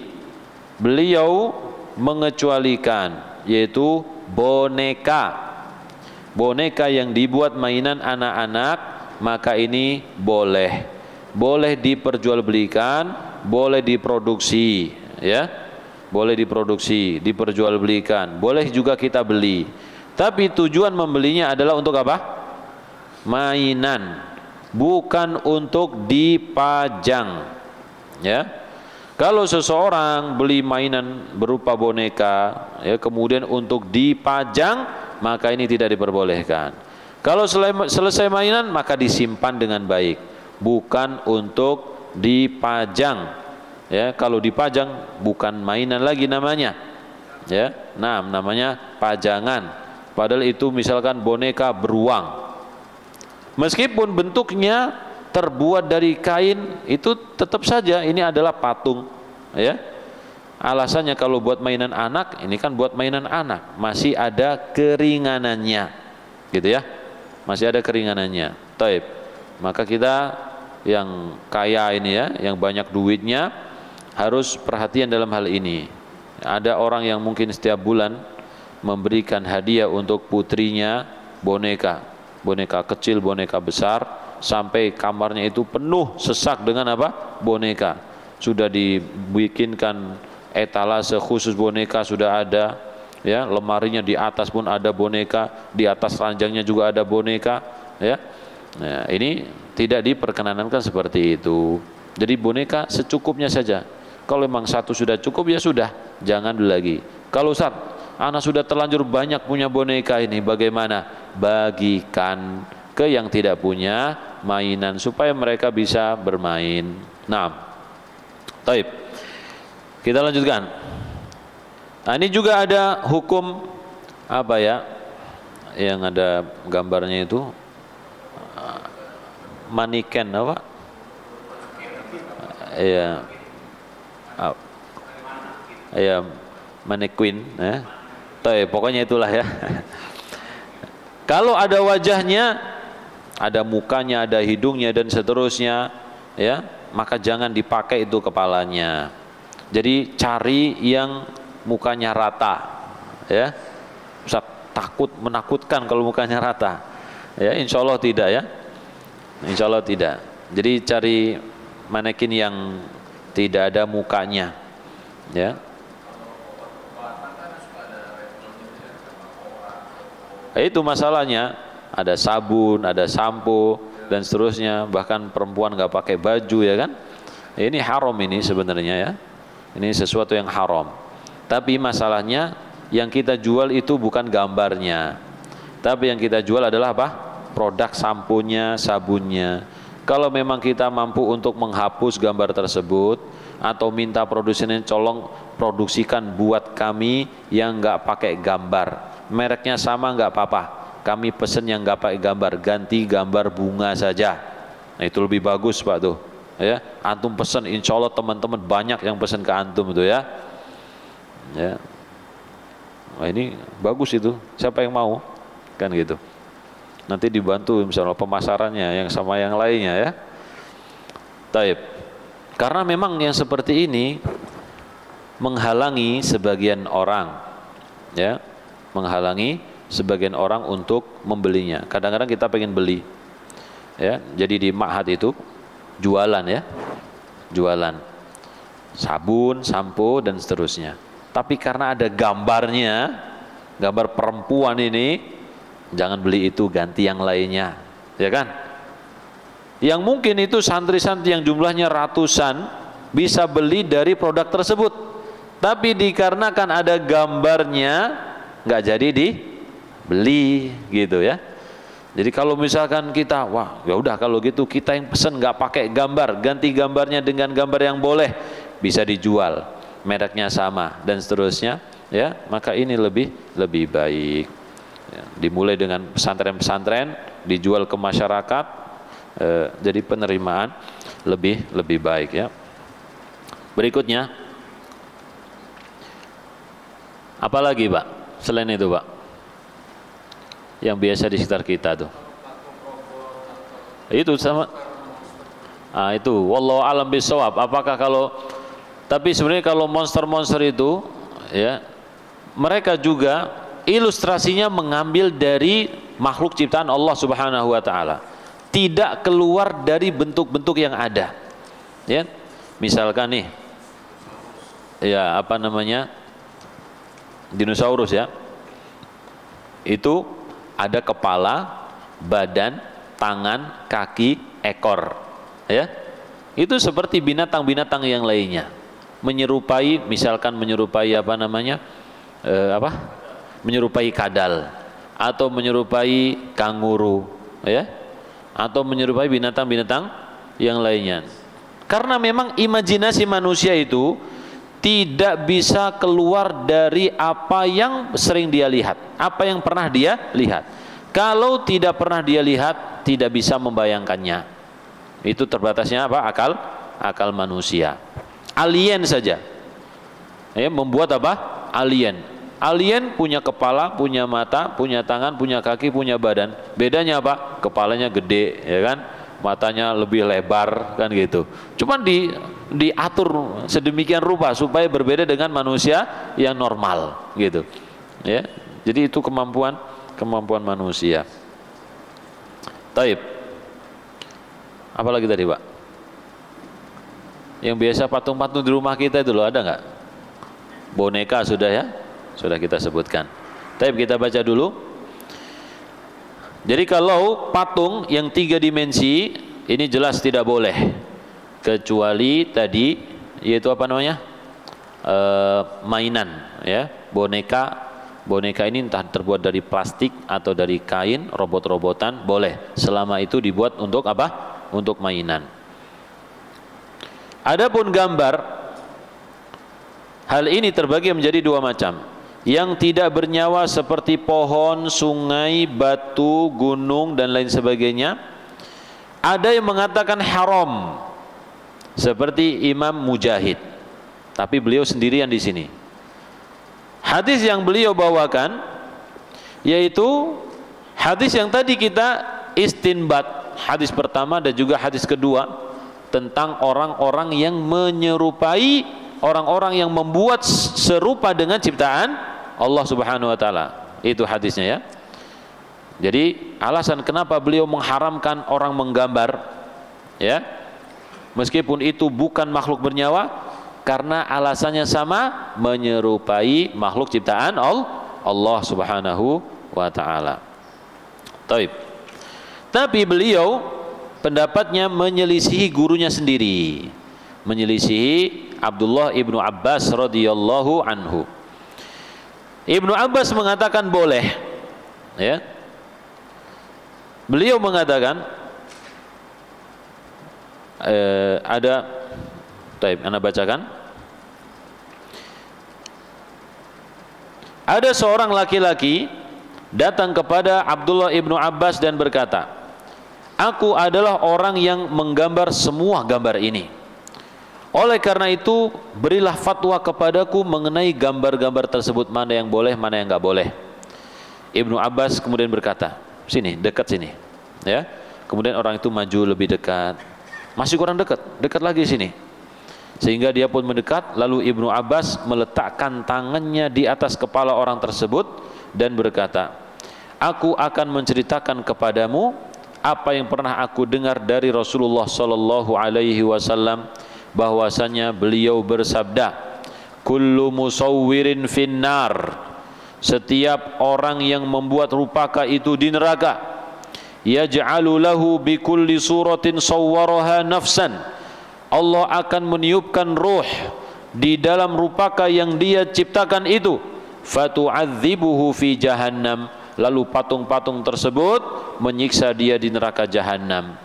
beliau mengecualikan, yaitu boneka yang dibuat mainan anak-anak, maka ini boleh diperjualbelikan, boleh diproduksi, ya, boleh diproduksi, diperjualbelikan, boleh juga kita beli. Tapi tujuan membelinya adalah untuk apa? Mainan, bukan untuk dipajang, ya. Kalau seseorang beli mainan berupa boneka, ya, kemudian untuk dipajang, maka ini tidak diperbolehkan. Kalau selesai mainan maka disimpan dengan baik, bukan untuk dipajang, ya. Kalau dipajang bukan mainan lagi namanya, ya. Nah, namanya pajangan. Padahal itu misalkan boneka beruang. Meskipun bentuknya terbuat dari kain, itu tetap saja ini adalah patung, ya. Alasannya kalau buat mainan anak, ini kan buat mainan anak, masih ada keringanannya, gitu ya. Masih ada keringanannya. Taib. Maka kita yang kaya ini ya, yang banyak duitnya harus perhatian dalam hal ini. Ada orang yang mungkin setiap bulan memberikan hadiah untuk putrinya boneka kecil, boneka besar, sampai kamarnya itu penuh sesak dengan apa? Boneka. Sudah dibikinkan etalase khusus boneka, sudah ada, ya, lemarinya di atas pun ada boneka, di atas ranjangnya juga ada boneka, ya. Nah, ini tidak diperkenankan seperti itu. Jadi boneka secukupnya saja. Kalau memang satu sudah cukup, ya sudah, jangan lagi. Kalau Ustaz, anak sudah terlanjur banyak punya boneka ini, bagaimana? Bagikan ke yang tidak punya mainan supaya mereka bisa bermain. Nah, taib. Kita lanjutkan. Nah, ini juga ada hukum apa ya? Yang ada gambarnya itu maniken apa? Ya, ya, mannequin, ya. Pokoknya itulah ya. Kalau ada wajahnya, ada mukanya, ada hidungnya dan seterusnya, ya, maka jangan dipakai itu kepalanya. Jadi cari yang mukanya rata, ya. Ustaz, menakutkan kalau mukanya rata. Ya, insya Allah tidak ya. Insya Allah tidak. Jadi cari manekin yang tidak ada mukanya, ya. Itu masalahnya, ada sabun, ada sampo dan seterusnya, bahkan perempuan nggak pakai baju, ya kan? Ini haram ini sebenarnya, ya. Ini sesuatu yang haram. Tapi masalahnya yang kita jual itu bukan gambarnya, tapi yang kita jual adalah apa? Produk samponya, sabunnya. Kalau memang kita mampu untuk menghapus gambar tersebut atau minta produsennya tolong produksikan buat kami yang nggak pakai gambar, mereknya sama nggak apa-apa, kami pesen yang nggak pakai gambar, ganti gambar bunga saja. Nah, itu lebih bagus Pak tuh, ya. Antum pesen, insya Allah teman-teman banyak yang pesen ke antum itu, ya. Ya. Nah, ini bagus itu, siapa yang mau, kan gitu. Nanti dibantu misalnya pemasarannya yang sama yang lainnya, ya. Taib. Karena memang yang seperti ini menghalangi sebagian orang, ya, menghalangi sebagian orang untuk membelinya. Kadang-kadang kita pengen beli, ya. Jadi di ma'had itu jualan, ya, jualan sabun, sampo dan seterusnya. Tapi karena ada gambarnya, gambar perempuan ini, jangan beli itu, ganti yang lainnya, ya kan? Yang mungkin itu santri-santri yang jumlahnya ratusan bisa beli dari produk tersebut, tapi dikarenakan ada gambarnya nggak jadi dibeli, gitu ya. Jadi kalau misalkan kita, wah ya udah kalau gitu kita yang pesen nggak pakai gambar, ganti gambarnya dengan gambar yang boleh, bisa dijual, mereknya sama dan seterusnya, ya, maka ini lebih baik. Ya, dimulai dengan pesantren-pesantren, dijual ke masyarakat, jadi penerimaan lebih baik, ya. Berikutnya, apalagi Pak selain itu Pak yang biasa di sekitar kita tuh? Itu sama. Itu wallahu alam bisawab. Apakah kalau, tapi sebenarnya kalau monster-monster itu, ya, mereka juga ilustrasinya mengambil dari makhluk ciptaan Allah Subhanahu wa taala. Tidak keluar dari bentuk-bentuk yang ada. Ya. Misalkan nih, ya, apa namanya? Dinosaurus, ya. Itu ada kepala, badan, tangan, kaki, ekor, ya. Itu seperti binatang-binatang yang lainnya. Menyerupai, misalkan menyerupai apa namanya? Menyerupai kadal atau menyerupai kanguru, ya. Atau menyerupai binatang-binatang yang lainnya. Karena memang imajinasi manusia itu tidak bisa keluar dari apa yang sering dia lihat, apa yang pernah dia lihat. Kalau tidak pernah dia lihat, tidak bisa membayangkannya. Itu terbatasnya apa? Akal manusia. Alien saja, ya, membuat apa? Alien punya kepala, punya mata, punya tangan, punya kaki, punya badan. Bedanya apa? Kepalanya gede, ya kan? Matanya lebih lebar, kan gitu. Cuman diatur sedemikian rupa supaya berbeda dengan manusia yang normal, gitu. Ya. Jadi itu kemampuan manusia. Taib. Apalagi tadi, Pak? Yang biasa patung-patung di rumah kita itu loh, ada nggak? Boneka sudah ya? Sudah kita sebutkan. Taib, kita baca dulu. Jadi kalau patung yang 3 dimensi ini jelas tidak boleh, kecuali tadi yaitu apa namanya, mainan, ya, boneka ini entah terbuat dari plastik atau dari kain, robot-robotan boleh, selama itu dibuat untuk apa? Untuk mainan. Adapun gambar, hal ini terbagi menjadi 2 macam. Yang tidak bernyawa seperti pohon, sungai, batu, gunung dan lain sebagainya. Ada yang mengatakan haram, seperti Imam Mujahid. Tapi beliau sendirian di sini. Hadis yang beliau bawakan yaitu hadis yang tadi kita istinbat, hadis pertama dan juga hadis kedua, tentang orang-orang yang menyerupai, orang-orang yang membuat serupa dengan ciptaan Allah Subhanahu wa taala. Itu hadisnya, ya. Jadi alasan kenapa beliau mengharamkan orang menggambar, ya, meskipun itu bukan makhluk bernyawa, karena alasannya sama, menyerupai makhluk ciptaan Allah Subhanahu wa taala. Taib. Tapi beliau pendapatnya menyelisihi gurunya sendiri, menyelisihi Abdullah ibnu Abbas radhiyallahu anhu. Ibnu Abbas mengatakan boleh, ya. Beliau mengatakan ada, taib, ana bacakan. Ada seorang laki-laki datang kepada Abdullah ibnu Abbas dan berkata, "Aku adalah orang yang menggambar semua gambar ini. Oleh karena itu, berilah fatwa kepadaku mengenai gambar-gambar tersebut, mana yang boleh, mana yang enggak boleh." Ibnu Abbas kemudian berkata, "Sini, dekat sini." Ya. Kemudian orang itu maju lebih dekat. Masih kurang dekat, dekat lagi sini. Sehingga dia pun mendekat, lalu Ibnu Abbas meletakkan tangannya di atas kepala orang tersebut dan berkata, "Aku akan menceritakan kepadamu apa yang pernah aku dengar dari Rasulullah sallallahu alaihi wasallam, bahwasanya beliau bersabda, kullu musawwirin finnar, setiap orang yang membuat rupaka itu di neraka, yaj'alu lahu bi kulli suratin sawwaraha nafsan, Allah akan meniupkan ruh di dalam rupaka yang dia ciptakan itu, fatu'adzibuhu fi jahannam, lalu patung-patung tersebut menyiksa dia di neraka jahannam."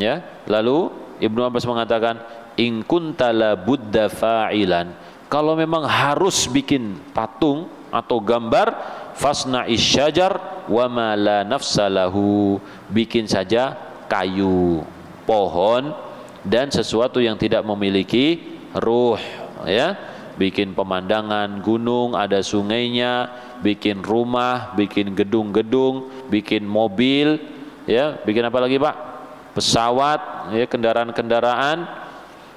Ya, lalu Ibnu Abbas mengatakan, "In kunta la budda fa'ilan." Kalau memang harus bikin patung atau gambar, fasna'ish syajar wa ma la nafsalahu, bikin saja kayu, pohon dan sesuatu yang tidak memiliki ruh, ya. Bikin pemandangan gunung, ada sungainya, bikin rumah, bikin gedung-gedung, bikin mobil, ya, bikin apa lagi, Pak? Pesawat, ya, kendaraan-kendaraan.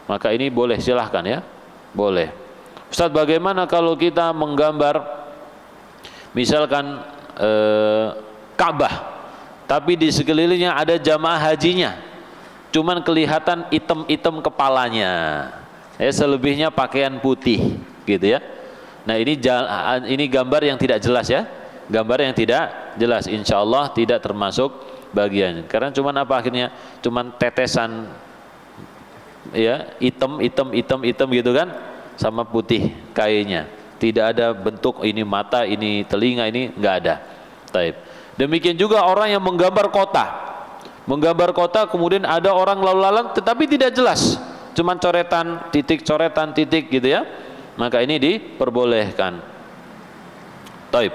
Maka ini boleh, silahkan, ya, boleh. Ustaz, bagaimana kalau kita menggambar misalkan Ka'bah, tapi di sekelilingnya ada jamaah hajinya, cuman kelihatan item-item kepalanya, ya, selebihnya pakaian putih, gitu ya. Nah, ini gambar yang tidak jelas, ya, gambar yang tidak jelas, insya Allah tidak termasuk bagian. Karena cuman apa akhirnya? Cuman tetesan, ya, hitam gitu kan, sama putih kainnya. Tidak ada bentuk ini mata, ini telinga, ini enggak ada. Taib. Demikian juga orang yang menggambar kota. Menggambar kota kemudian ada orang lalu lalang tetapi tidak jelas. Cuman coretan titik gitu, ya. maka ini diperbolehkan. Taib.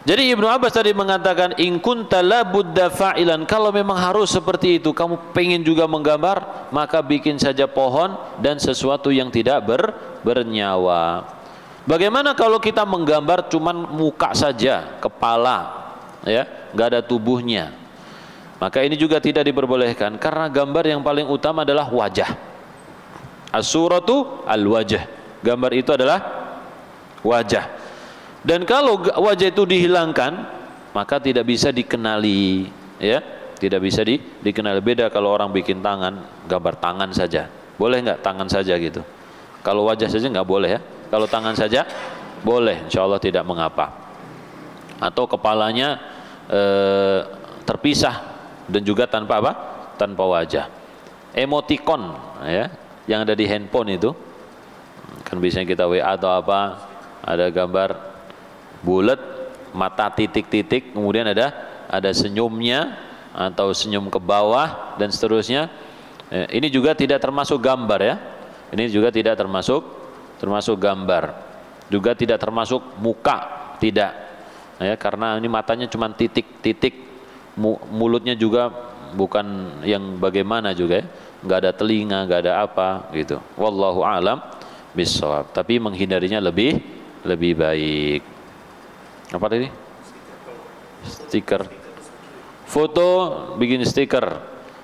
Jadi Ibnu Abbas tadi mengatakan in kunta la budda fa'ilan, kalau memang harus seperti itu, kamu pengen juga menggambar, maka bikin saja pohon dan sesuatu yang tidak bernyawa. Bagaimana kalau kita menggambar cuman muka saja, kepala, ya, nggak ada tubuhnya? Maka ini juga tidak diperbolehkan, karena gambar yang paling utama adalah wajah. As-suratu al-wajah. Gambar itu adalah wajah. Dan kalau wajah itu dihilangkan, maka tidak bisa dikenali, ya, tidak bisa dikenali. Beda kalau orang bikin tangan, gambar tangan saja, boleh nggak tangan saja gitu? Kalau wajah saja nggak boleh, ya. Kalau tangan saja boleh, insya Allah tidak mengapa. Atau kepalanya terpisah dan juga tanpa apa? Tanpa wajah. Emoticon, ya, yang ada di handphone itu, kan biasanya kita WA atau apa, ada gambar bulat, mata titik-titik, kemudian ada senyumnya atau senyum ke bawah dan seterusnya. Ini juga tidak termasuk gambar, ya. Ini juga tidak termasuk gambar. Juga tidak termasuk muka, tidak. Ya, karena ini matanya cuma titik-titik, mulutnya juga bukan yang bagaimana juga, ya. Nggak ada telinga, nggak ada apa gitu. Wallahu a'lam bishawab. Tapi menghindarinya lebih baik. Apa tadi? Stiker. Foto, bikin stiker.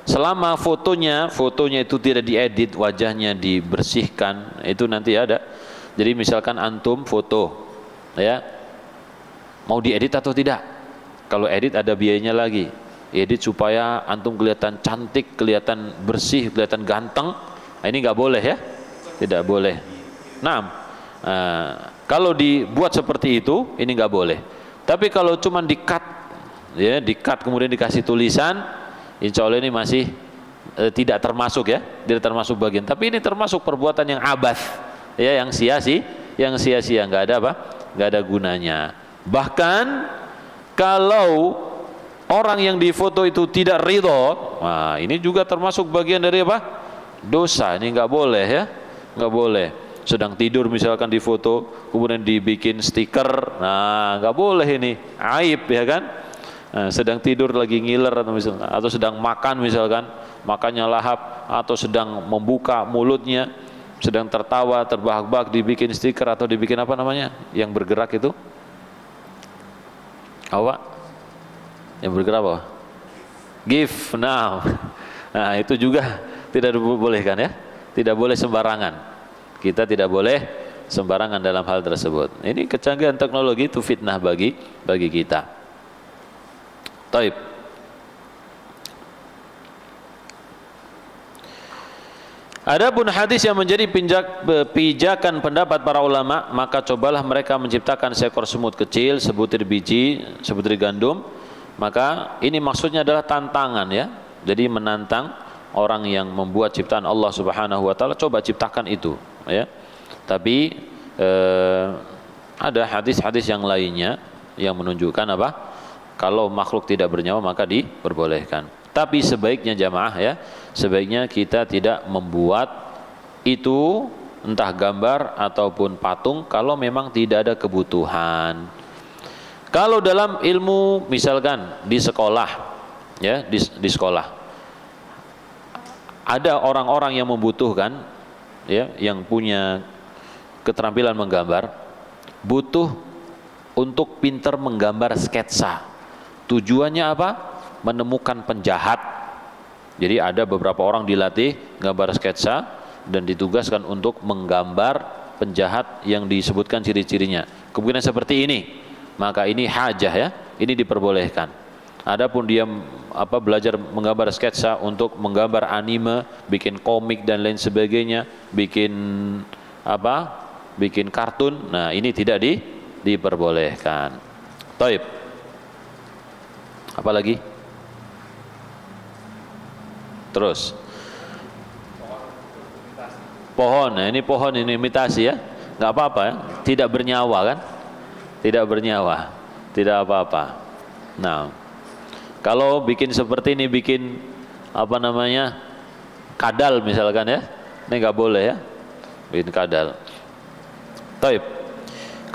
Selama fotonya itu tidak diedit, wajahnya dibersihkan, itu nanti ada. Jadi misalkan antum foto, ya, mau diedit atau tidak? Kalau edit ada biayanya lagi. Edit supaya antum kelihatan cantik, kelihatan bersih, kelihatan ganteng. Nah, ini nggak boleh, ya, tidak boleh. Nah, kalau dibuat seperti itu, ini nggak boleh. Tapi kalau cuma di-cut, ya, di-cut kemudian dikasih tulisan, insya Allah ini masih tidak termasuk, ya, tidak termasuk bagian. Tapi ini termasuk perbuatan yang abath, ya, yang sia-sia, nggak ada apa, nggak ada gunanya. Bahkan kalau orang yang difoto itu tidak ridho, nah ini juga termasuk bagian dari apa? Dosa. Ini nggak boleh, ya, nggak boleh. Sedang tidur misalkan difoto, kemudian dibikin stiker, nah nggak boleh, ini aib, ya kan? Nah, sedang tidur lagi ngiler atau sedang makan misalkan, makannya lahap, atau sedang membuka mulutnya, sedang tertawa terbahak-bahak, dibikin stiker atau dibikin apa namanya yang bergerak itu? Apa? Yang bergerak apa? GIF. Nah itu juga tidak dibolehkan, ya, tidak boleh sembarangan. Kita tidak boleh sembarangan dalam hal tersebut. Ini kecanggihan teknologi itu fitnah bagi kita. Taib. Adapun hadis yang menjadi pijakan pendapat para ulama, maka cobalah mereka menciptakan seekor semut kecil, sebutir biji, sebutir gandum. Maka ini maksudnya adalah tantangan, ya. Jadi menantang orang yang membuat ciptaan Allah Subhanahu wa taala, coba ciptakan itu, ya. Tapi ada hadis-hadis yang lainnya yang menunjukkan apa? Kalau makhluk tidak bernyawa maka diperbolehkan. Tapi sebaiknya jamaah, ya, sebaiknya kita tidak membuat itu entah gambar ataupun patung kalau memang tidak ada kebutuhan. Kalau dalam ilmu misalkan di sekolah, ya, di sekolah ada orang-orang yang membutuhkan, ya, yang punya keterampilan menggambar, butuh untuk pintar menggambar sketsa. Tujuannya apa? Menemukan penjahat. Jadi ada beberapa orang dilatih gambar sketsa dan ditugaskan untuk menggambar penjahat yang disebutkan ciri-cirinya. Kemudian seperti ini, maka ini hajah, ya, ini diperbolehkan. Adapun dia belajar menggambar sketsa untuk menggambar anime, bikin komik dan lain sebagainya, bikin kartun, nah ini tidak diperbolehkan. Taib. Apalagi? Terus. Pohon, nah ini pohon ini imitasi, ya, nggak apa-apa, ya, tidak bernyawa kan? Tidak bernyawa, tidak apa-apa. Nah, kalau bikin seperti ini, bikin kadal misalkan, ya, ini nggak boleh, ya, bikin kadal. Taib.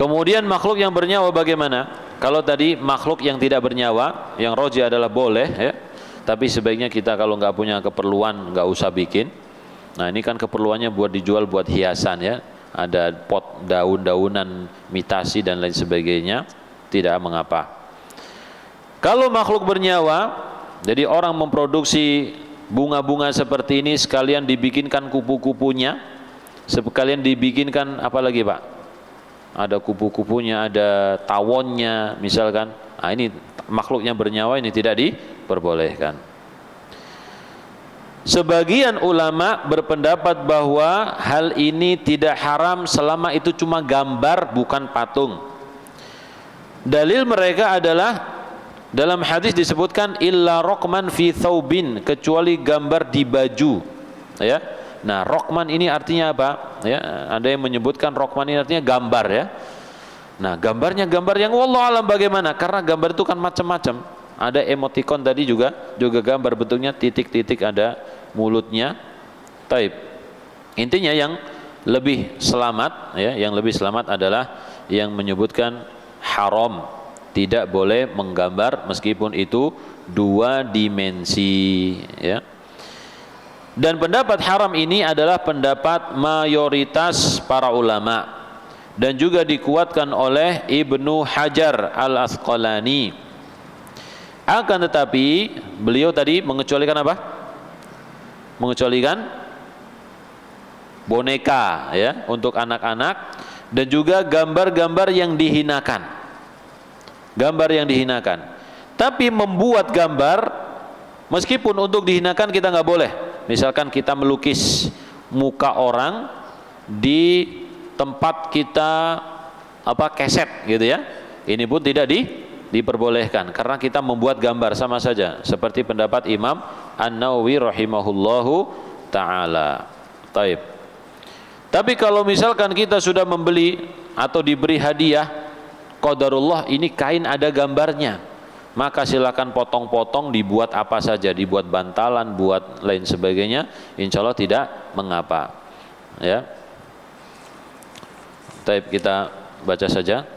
Kemudian makhluk yang bernyawa bagaimana? Kalau tadi makhluk yang tidak bernyawa, yang roji adalah boleh ya. Tapi sebaiknya kita kalau nggak punya keperluan nggak usah bikin. Nah ini kan keperluannya buat dijual buat hiasan ya. Ada pot daun-daunan mitasi dan lain sebagainya, tidak mengapa. Kalau makhluk bernyawa, jadi orang memproduksi bunga-bunga seperti ini sekalian dibikinkan kupu-kupunya, sekalian dibikinkan apa lagi Pak? Ada kupu-kupunya, ada tawonnya misalkan. Nah ini makhluknya bernyawa, ini tidak diperbolehkan. Sebagian ulama berpendapat bahwa hal ini tidak haram selama itu cuma gambar bukan patung. Dalil mereka adalah dalam hadis disebutkan illa rokman fi thawbin, kecuali gambar di baju ya. Nah rokman ini artinya apa ya? Ada yang menyebutkan rokman ini artinya gambar ya. Nah gambarnya gambar yang wallahu alam bagaimana, karena gambar itu kan macam-macam. Ada emoticon tadi juga gambar bentuknya titik-titik, ada mulutnya. Taib. Intinya yang lebih selamat ya, yang lebih selamat adalah yang menyebutkan haram, tidak boleh menggambar meskipun itu dua dimensi ya. Dan pendapat haram ini adalah pendapat mayoritas para ulama dan juga dikuatkan oleh Ibnu Hajar Al-Asqalani. Akan tetapi beliau tadi mengecualikan apa? Mengecualikan boneka ya untuk anak-anak, dan juga gambar-gambar yang dihinakan. Gambar yang dihinakan. Tapi membuat gambar meskipun untuk dihinakan kita nggak boleh. Misalkan kita melukis muka orang di tempat kita keset gitu ya. Ini pun tidak diperbolehkan karena kita membuat gambar, sama saja seperti pendapat Imam An-Nawawi rahimahullahu taala. Taib. Tapi kalau misalkan kita sudah membeli atau diberi hadiah, qadarullah ini kain ada gambarnya, maka silakan potong-potong, dibuat apa saja, dibuat bantalan, buat lain sebagainya, insya Allah tidak mengapa ya. Taib, kita baca saja.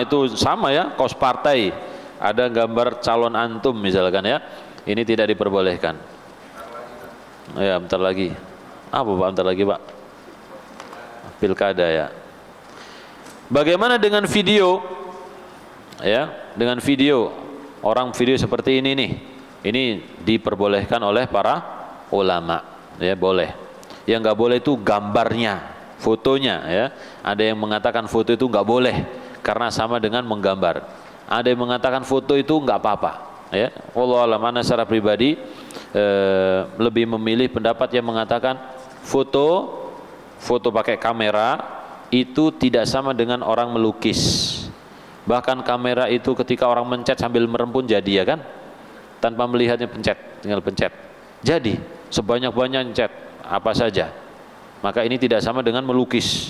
Itu sama ya, kos partai, ada gambar calon antum misalkan ya, ini tidak diperbolehkan ya. Bentar lagi apa Pak? Bentar lagi Pak, pilkada ya. Bagaimana dengan video ya? Dengan video, orang video seperti ini nih, ini diperbolehkan oleh para ulama ya, boleh. Yang nggak boleh itu gambarnya, fotonya ya. Ada yang mengatakan foto itu nggak boleh karena sama dengan menggambar. Ada yang mengatakan foto itu nggak apa-apa ya. Wallahu a'lam, ana secara pribadi lebih memilih pendapat yang mengatakan foto pakai kamera itu tidak sama dengan orang melukis. Bahkan kamera itu ketika orang mencet sambil merem pun jadi ya kan, tanpa melihatnya pencet, tinggal pencet jadi sebanyak-banyak chat apa saja. Maka ini tidak sama dengan melukis,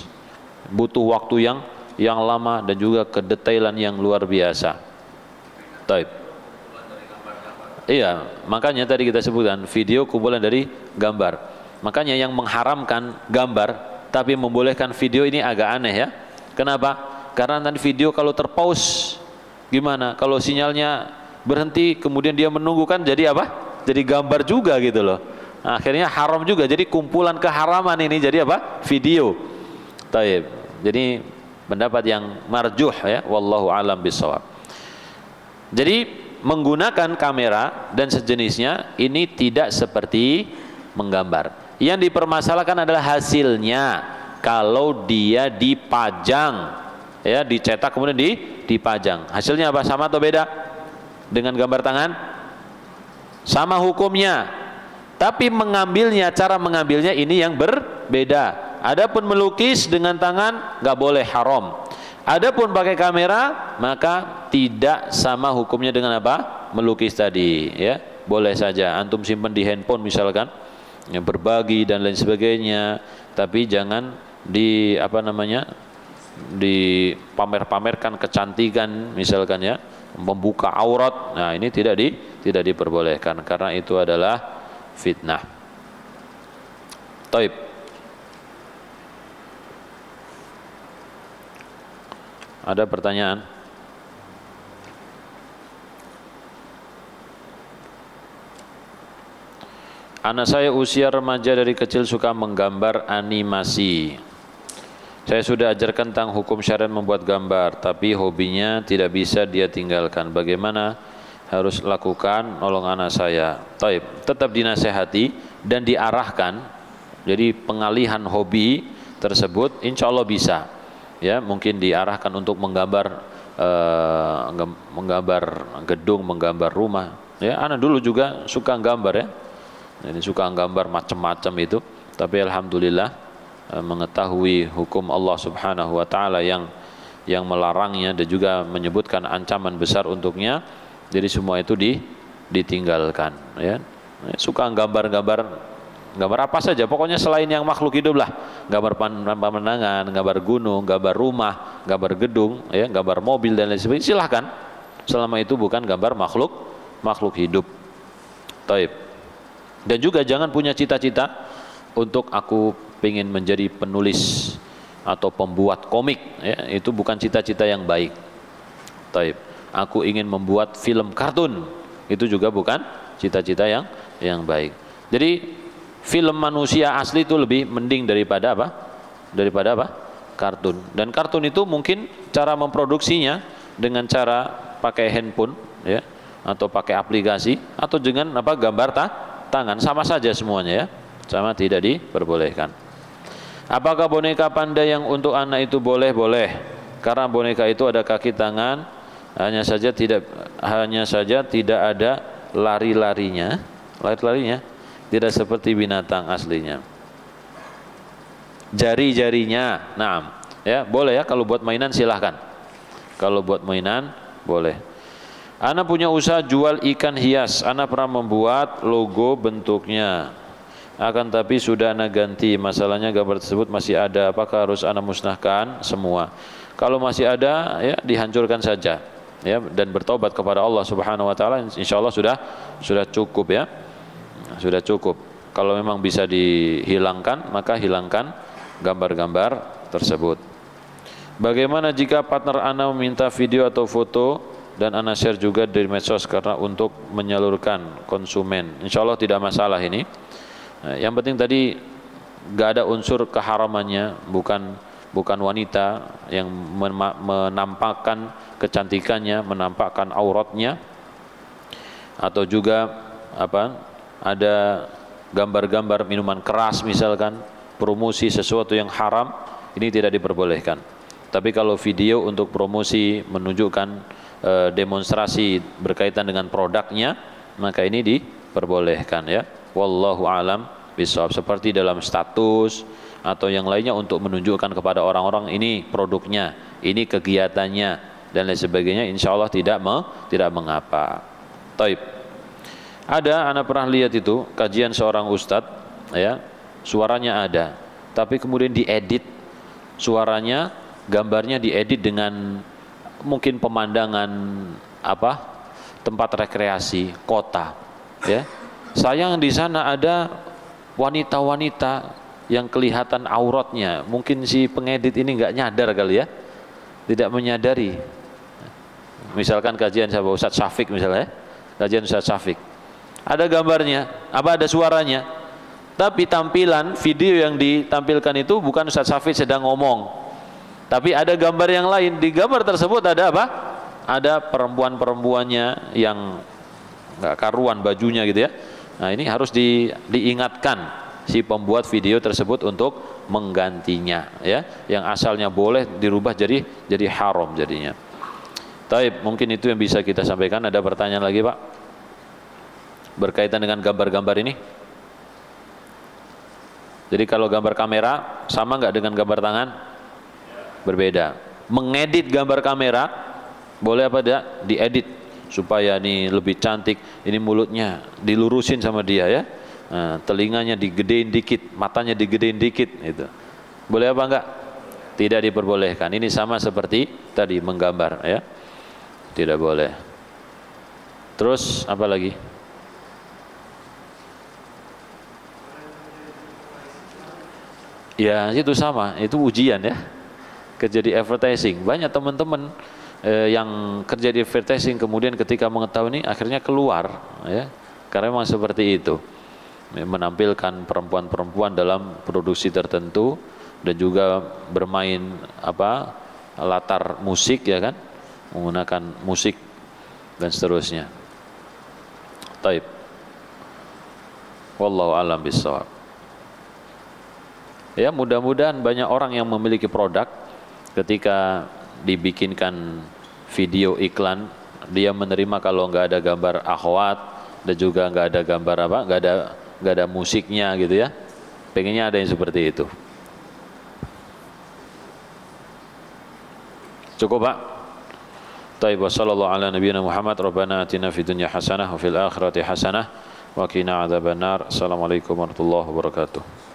butuh waktu yang lama dan juga kedetailan yang luar biasa. Taib. Iya, makanya tadi kita sebutkan video kumpulan dari gambar. Makanya yang mengharamkan gambar tapi membolehkan video ini agak aneh ya. Kenapa? Karena nanti video kalau terpause gimana? Kalau sinyalnya berhenti kemudian dia menunggu kan jadi apa? Jadi gambar juga gitu loh. Nah, akhirnya haram juga. Jadi kumpulan keharaman ini jadi apa? Video. Taib. Jadi pendapat yang marjuh ya, wallahu alam bisawab. Jadi menggunakan kamera dan sejenisnya ini tidak seperti menggambar. Yang dipermasalahkan adalah hasilnya. Kalau dia dipajang ya, dicetak kemudian dipajang, hasilnya apa? Sama atau beda dengan gambar tangan? Sama hukumnya, tapi mengambilnya, cara mengambilnya ini yang berbeda. Adapun melukis dengan tangan nggak boleh, haram. Adapun pakai kamera maka tidak sama hukumnya dengan apa? Melukis tadi ya. Boleh saja antum simpan di handphone misalkan, ya, berbagi dan lain sebagainya, tapi jangan dipamer-pamerkan kecantikan misalkan ya, membuka aurat. Nah, ini tidak diperbolehkan karena itu adalah fitnah. Taib. Ada pertanyaan? Anak saya usia remaja dari kecil suka menggambar animasi. Saya sudah ajarkan tentang hukum syariat membuat gambar, tapi hobinya tidak bisa dia tinggalkan. Bagaimana harus lakukan? Nolong anak saya. Taib, tetap dinasehati dan diarahkan. Jadi pengalihan hobi tersebut insya Allah bisa. Ya, mungkin diarahkan untuk menggambar gedung, menggambar rumah. Ya, anak dulu juga suka gambar ya. Ini suka gambar macam-macam itu, tapi alhamdulillah mengetahui hukum Allah Subhanahu wa taala yang melarangnya dan juga menyebutkan ancaman besar untuknya. Jadi semua itu ditinggalkan ya. Suka gambar apa saja, pokoknya selain yang makhluk hidup lah. Gambar pemandangan, gambar gunung, gambar rumah, gambar gedung ya, gambar mobil dan lain sebagainya, silahkan. Selama itu bukan gambar makhluk hidup. Taib. Dan juga jangan punya cita-cita untuk aku ingin menjadi penulis atau pembuat komik ya, itu bukan cita-cita yang baik. Taib. Aku ingin membuat film kartun, itu juga bukan cita-cita yang baik. Jadi film manusia asli itu lebih mending daripada apa? Kartun. Dan kartun itu mungkin cara memproduksinya dengan cara pakai handphone ya, atau pakai aplikasi, atau dengan gambar tangan, sama saja semuanya ya, sama, tidak diperbolehkan. Apakah boneka panda yang untuk anak itu boleh? Boleh, karena boneka itu ada kaki tangan, hanya saja tidak ada lari-larinya, tidak seperti binatang aslinya. Jari-jarinya, nah, ya boleh ya, kalau buat mainan silahkan. Kalau buat mainan boleh. Ana punya usaha jual ikan hias. Ana pernah membuat logo bentuknya, akan tapi sudah ana ganti. Masalahnya gambar tersebut masih ada. Apakah harus ana musnahkan semua? Kalau masih ada, ya dihancurkan saja, ya, dan bertobat kepada Allah Subhanahu Wa Taala. Insya Allah sudah cukup ya, sudah cukup. Kalau memang bisa dihilangkan, maka hilangkan gambar-gambar tersebut. Bagaimana jika partner ana meminta video atau foto dan ana share juga dari medsos karena untuk menyalurkan konsumen? Insya Allah tidak masalah ini. Yang penting tadi gak ada unsur keharamannya, bukan wanita yang menampakkan kecantikannya, menampakkan auratnya, atau juga ada gambar-gambar minuman keras misalkan, promosi sesuatu yang haram, ini tidak diperbolehkan. Tapi kalau video untuk promosi, menunjukkan demonstrasi berkaitan dengan produknya, maka ini diperbolehkan ya. Wallahu alam bishawab. Seperti dalam status atau yang lainnya untuk menunjukkan kepada orang-orang ini produknya, ini kegiatannya dan lain sebagainya, insya Allah tidak mengapa. Taib. Ada, anak pernah lihat itu kajian seorang ustadz ya, suaranya ada, tapi kemudian diedit suaranya, gambarnya diedit dengan mungkin pemandangan tempat rekreasi kota ya. Sayang di sana ada wanita-wanita yang kelihatan auratnya. Mungkin si pengedit ini nggak nyadar kali ya, tidak menyadari. Misalkan kajian sahabat Ustadz Syafiq misalnya, kajian Ustadz Syafiq, ada gambarnya, ada suaranya, tapi tampilan video yang ditampilkan itu bukan Ustadz Syafiq sedang ngomong, tapi ada gambar yang lain. Di gambar tersebut ada apa? Ada perempuan-perempuannya yang nggak karuan bajunya gitu ya. Nah ini harus diingatkan si pembuat video tersebut untuk menggantinya ya. Yang asalnya boleh dirubah jadi haram jadinya. Taib, mungkin itu yang bisa kita sampaikan. Ada pertanyaan lagi Pak berkaitan dengan gambar-gambar ini? Jadi kalau gambar kamera sama nggak dengan gambar tangan? Berbeda. Mengedit gambar kamera boleh apa tidak? Diedit supaya ini lebih cantik, ini mulutnya dilurusin sama dia ya, nah, telinganya digedein dikit, matanya digedein dikit, itu boleh apa enggak? Tidak diperbolehkan. Ini sama seperti tadi menggambar ya, tidak boleh. Terus apa lagi? Ya itu sama, itu ujian ya. kerja di advertising. Banyak teman-teman yang kerja di advertising kemudian ketika mengetahui ini akhirnya keluar, ya, karena memang seperti itu, menampilkan perempuan-perempuan dalam produksi tertentu dan juga bermain latar musik, ya kan, menggunakan musik dan seterusnya. Taib. Wallahu a'lam bishawab. Ya, mudah-mudahan banyak orang yang memiliki produk ketika dibikinkan video iklan, dia menerima kalau nggak ada gambar akhwat dan juga nggak ada gambar nggak ada musiknya gitu ya. Pengennya ada yang seperti itu. Cukup, Pak? Taib, wa sallallahu ala nabiyina Muhammad, rabbana atina fid dunya hasanah wa fil akhirati hasanah wa qina adzabannar. Assalamualaikum warahmatullahi wabarakatuh.